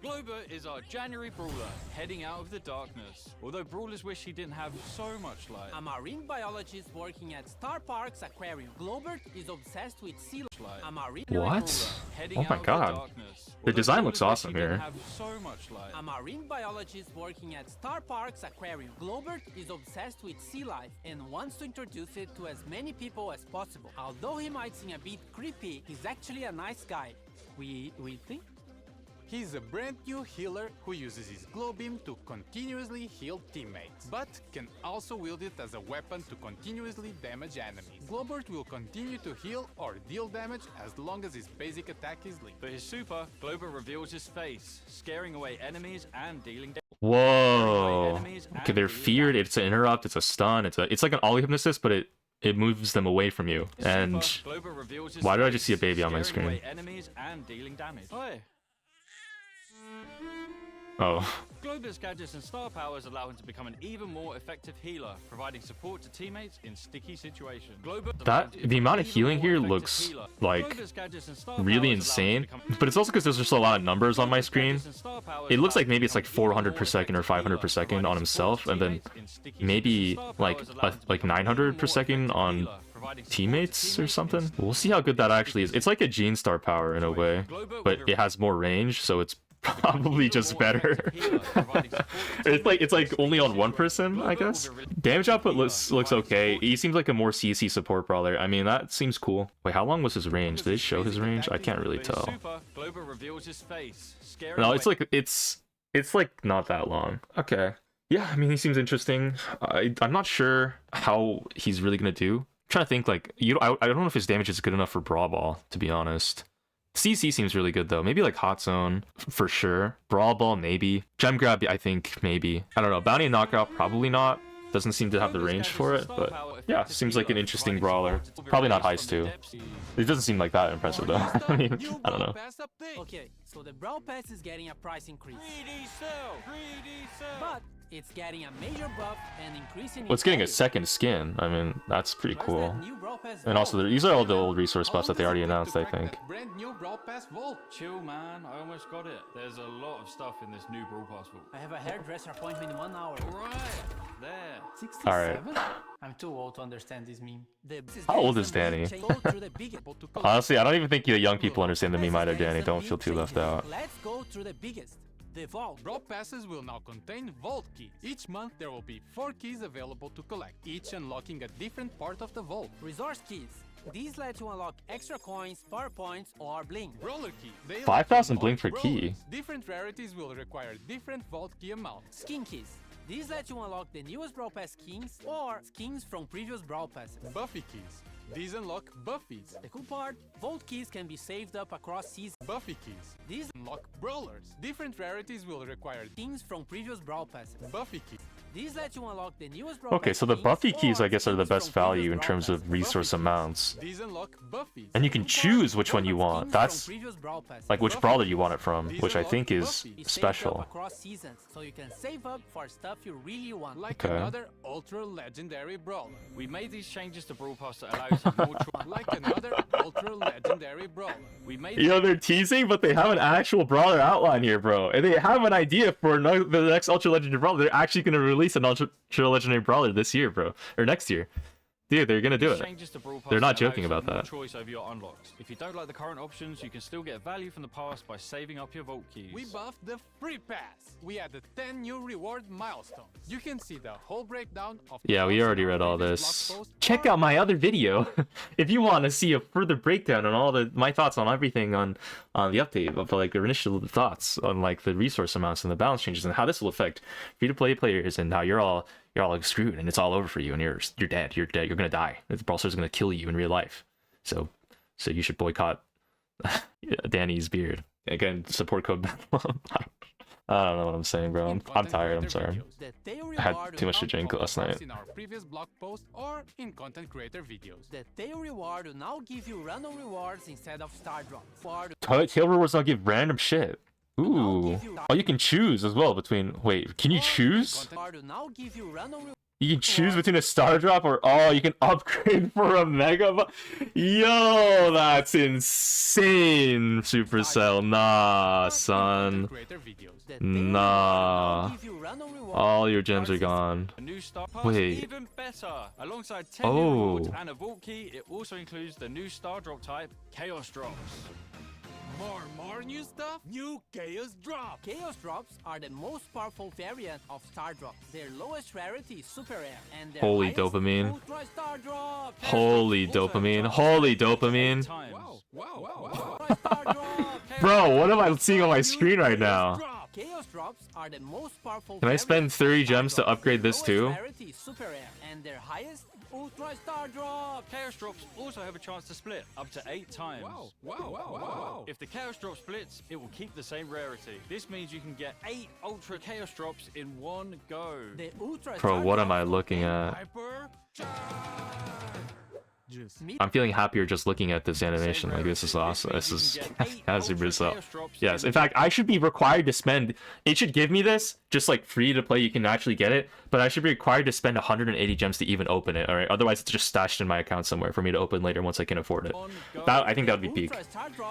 Globbert is our January brawler, heading out of the darkness. Although brawlers wish he didn't have so much light. A marine biologist working at Star Park's aquarium. Globbert is obsessed with sea life. A marine What? Heading Oh my out of God. The darkness. The Although design brawlers looks wish he awesome didn't here. have so much light. A marine biologist working at Star Park's aquarium. Globbert is obsessed with sea life and wants to introduce it to as many people as possible. Although he might seem a bit creepy, he's actually a nice guy. We think? He's a brand new healer who uses his glow beam to continuously heal teammates, but can also wield it as a weapon to continuously damage enemies. Globbert will continue to heal or deal damage as long as his basic attack is linked. For his super, Globbert reveals his face, scaring away enemies and dealing damage. Whoa. Okay, they're feared. It's an interrupt. It's a stun. It's like an ollie hypnosis, but it moves them away from you. And Globbert reveals his why did I face, just see a baby on my scaring away screen? enemies and dealing damage. Oi. oh, Globbert's gadgets and star powers allow him to become an even more effective healer, providing support to teammates in sticky situations. the amount of healing here looks like really insane, but it's also because there's just a lot of numbers on my screen. It looks like maybe it's like 400 per second or 500 per second on himself, and then maybe like 900 per second on teammates or something. We'll see how good that actually is. It's like a gene star power in a way, but it has more range, so it's probably just better. it's like only on one person, I guess. Damage output looks okay. He seems like a more CC support brawler. I mean, that seems cool. Wait, how long was his range? Did they show his range? I can't really tell. No, it's like not that long. Okay. Yeah, I mean, he seems interesting. I'm not sure how he's really gonna do. I'm trying to think, like, I don't know if his damage is good enough for Brawl Ball, to be honest. CC seems really good though. Maybe like Hot Zone for sure. Brawl Ball maybe. Gem Grab I think maybe. I don't know. Bounty and Knockout probably not. Doesn't seem to have the range for it, but yeah, seems like an interesting brawler. Probably not Heist too. It doesn't seem like that impressive though. I mean, I don't know. Okay, so the Brawl Pass is getting a price increase. But it's getting a major buff and increasing. Well, it's getting a second skin. I mean, that's pretty cool. And also, these are all the old resource buffs that they already announced, I think. Brand new Brawl Pass vault. Chill, man. I almost got it. There's a lot of stuff in this new Brawl Pass vault. I have a hairdresser appointment in 1 hour. Right. There. 67? Alright. I'm too old to understand this meme. How old is Danny? Honestly, I don't even think the young people understand the meme either, Danny. Don't feel too left out. Let's go through the biggest. The vault. Brawl Passes will now contain vault keys. Each month there will be 4 keys available to collect, each unlocking a different part of the vault. Resource keys. These let you unlock extra coins, power points, or bling. Brawler key. 5,000 bling for key. Different rarities will require different vault key amounts. Skin keys. These let you unlock the newest Brawl Pass skins or skins from previous Brawl Passes. Buffy keys. These unlock Buffies. The cool part, vault keys can be saved up across seasons. Buffy keys. These Unlock Brawlers. Different rarities will require skins from previous Brawl Passes. Buffy keys. These let you unlock the newest Brawl Okay, Pass so the skins Buffy keys, or I guess, are the skins best from previous value in Brawl terms of Passes. resource amounts. These unlock Buffies. And you can choose which one you want. Skins from That's previous Brawl Passes. like which brawler you want it from, which I think is Be saved up special. across seasons, so you can save up for stuff you really want. Like Okay. another ultra legendary brawler. We made these changes to Brawl Pass that allow you to have more choice. Like another ultra legendary brawler. We made You know, they're teasing, but they have an actual brawler outline here, bro. And they have an idea for the next Ultra Legendary Brawler. They're actually going to release an Ultra Legendary Brawler this year, bro. Or next year. Dude, they're going to do it. changes to Brawl Pass They're not that allow joking you to about have more that. choice over your unlocks. If you don't like the current options, you can still get value from the past by saving up your vault keys. We buffed the Free Pass. We added 10 new reward milestones. You can see the whole breakdown of Yeah, we already read all this. Check out my other video if you want to see a further breakdown on all my thoughts on everything on the update of like initial thoughts on like the resource amounts and the balance changes and how this will affect free-to-play players and how you're all like screwed and it's all over for you and you're dead. You're gonna die. The Brawl Stars is gonna kill you in real life. So you should boycott Danny's beard. Again, support code Bedlam. I don't know what I'm saying, bro. I'm tired. I'm sorry. I had too much to drink last night. In our previous blog post or in content creator videos. The tail reward will now give you random rewards instead of star drops. Tail rewards don't give random shit. Ooh. Oh, you can choose as well between. Wait, can you choose? Will now give you random You can choose between a star drop or you can upgrade for a mega. Yo, that's insane, Supercell. Nah, son. Nah. All your gems are gone. A new star pass, Wait. even better. Alongside 10 new Oh. rewards and a vault key, it also includes the new star drop type, Chaos Drops. More new stuff? New Chaos Drop! Chaos drops are the most powerful variant of star drops. Their lowest rarity is super rare, and their Holy highest dopamine. ultra star drop. Holy dopamine. Holy dopamine. Wow. Ultra star drop. Bro, what am I seeing on my screen right now? Chaos drops are the most powerful. Can I spend 30 gems to upgrade this too? Lowest rarity is super rare, and their highest ultra star drop. Chaos Drops also have a chance to split up to 8 times. Wow. If the Chaos Drop splits, it will keep the same rarity. This means you can get 8 Ultra Chaos Drops in one go. The ultra Bro, star what am drop I looking at? Hyper I'm feeling happier just looking at this animation. Like, this is awesome. This is as Supercell. Yes, in fact, I should be required to spend. It should give me this just like free to play. You can actually get it, but I should be required to spend 180 gems to even open it. All right, otherwise it's just stashed in my account somewhere for me to open later once I can afford it. I think that would be peak.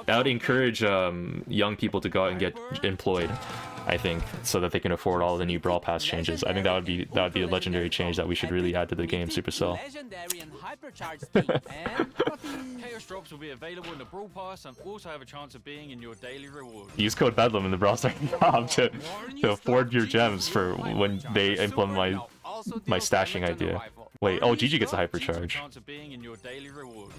That would encourage young people to go out and get employed. I think so that they can afford all the new Brawl Pass changes. I think that would be a legendary change that we should really add to the game, Supercell. Legendary and hypercharged speed and Chaos Drops will be available in the Brawl Pass and also have a chance of being in your daily reward. Use code Bedlam in the Brawl Stars shop to afford your gems for when they implement my stashing idea. Wait, oh, Gigi gets a hypercharge. Chance of being in your daily reward.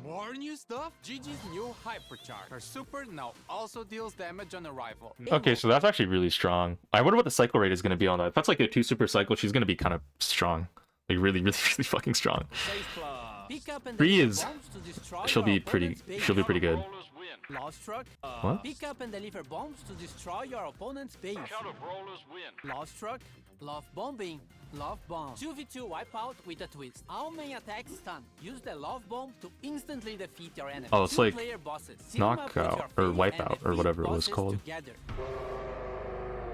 More new stuff? Gigi's new Hypercharge. Her super now also deals damage on arrival. Okay, so that's actually really strong. I wonder what the cycle rate is going to be on that. If that's like a 2 super cycle, she's going to be kind of strong. Like really fucking strong. Pick up and 3 deliver is bombs to destroy she'll your be pretty opponent's base. she'll be pretty good. Brawlers win. Lost truck. What? Pick up and deliver bombs to destroy your opponent's base. Counter brawlers win. Lost truck. Love bombing. Love bomb. 2v2 wipeout with a twist. All main attacks stun. Use the love bomb to instantly defeat your enemy. Oh, it's like Two-player bosses. Team up with your knockout or face wipeout and or defeat whatever it was bosses called. together.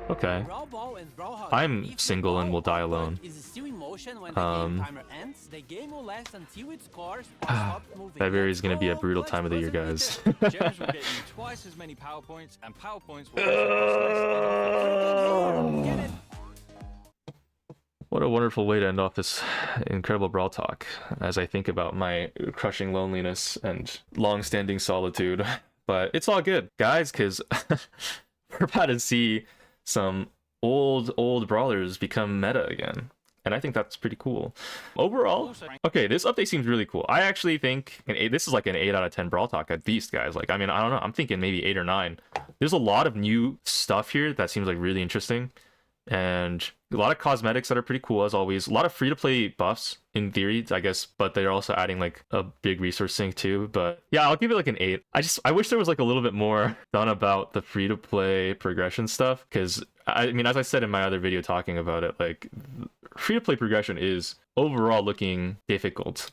Okay. Brawl ball and brawl hug. I'm If the single and ball will die or bug alone. is still in motion when the game timer ends, the game will last until it scores or stops moving. February is gonna be a Let's brutal go, time of the year, let's guys. Gems will get you twice as many power points, and power points will also cost less in Get it? What a wonderful way to end off this incredible Brawl talk as I think about my crushing loneliness and long-standing solitude. But it's all good, guys, because we're about to see some old brawlers become meta again. And I think that's pretty cool. Overall, okay, this update seems really cool. I actually think this is like an 8 out of 10 Brawl talk at least, guys. Like, I mean, I don't know. I'm thinking maybe 8 or 9. There's a lot of new stuff here that seems like really interesting. And a lot of cosmetics that are pretty cool as always. A lot of free-to-play buffs in theory, I guess, but they're also adding like a big resource sink too. But yeah, I'll give it like an 8. I wish there was like a little bit more done about the free-to-play progression stuff, because I mean, as I said in my other video talking about it, like free-to-play progression is overall looking difficult.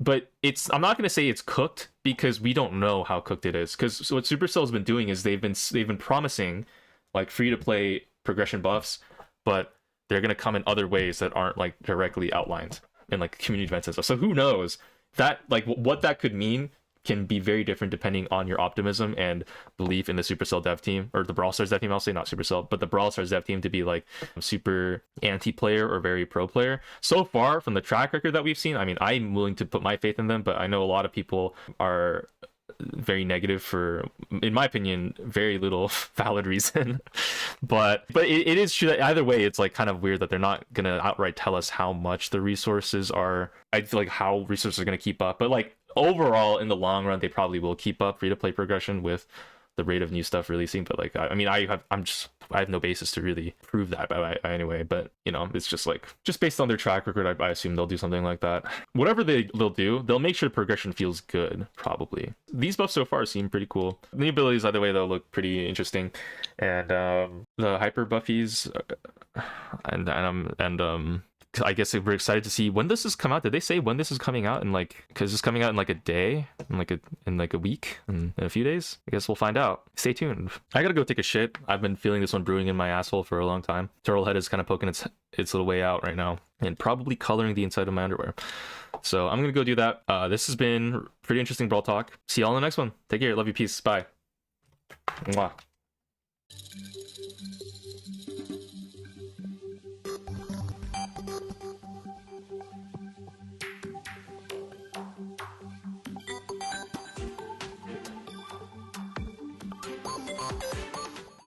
But I'm not going to say it's cooked, because we don't know how cooked it is. Because what Supercell's been doing is they've been promising like free-to-play progression buffs, but they're going to come in other ways that aren't like directly outlined in like community events and stuff. So who knows, that like what that could mean can be very different depending on your optimism and belief in the Supercell dev team, or the Brawl Stars dev team. I'll say not Supercell, but the Brawl Stars dev team to be like super anti-player or very pro player. So far from the track record that we've seen, I mean, I'm willing to put my faith in them, but I know a lot of people are very negative for, in my opinion, very little valid reason. but it is true that either way, it's like kind of weird that they're not gonna outright tell us how much the resources are. I feel like how resources are gonna keep up, but like overall in the long run, they probably will keep up free-to-play progression with the rate of new stuff releasing. But like, I mean, I have no basis to really prove that by anyway, but you know, it's just like, just based on their track record, I assume they'll do something like that. Whatever they'll do, they'll make sure progression feels good, probably. These buffs so far seem pretty cool. The abilities, either way, they'll look pretty interesting. And the hyper Buffies and I guess we're excited to see when this has come out. Did they say when this is coming out? And like, because it's coming out in like a day, in like a week, in a few days. I guess we'll find out. Stay tuned. I gotta go take a shit. I've been feeling this one brewing in my asshole for a long time. Turtle head is kind of poking its little way out right now, and probably coloring the inside of my underwear. So I'm gonna go do that. This has been pretty interesting Brawl talk. See y'all in the next one. Take care. Love you. Peace. Bye. Mwah.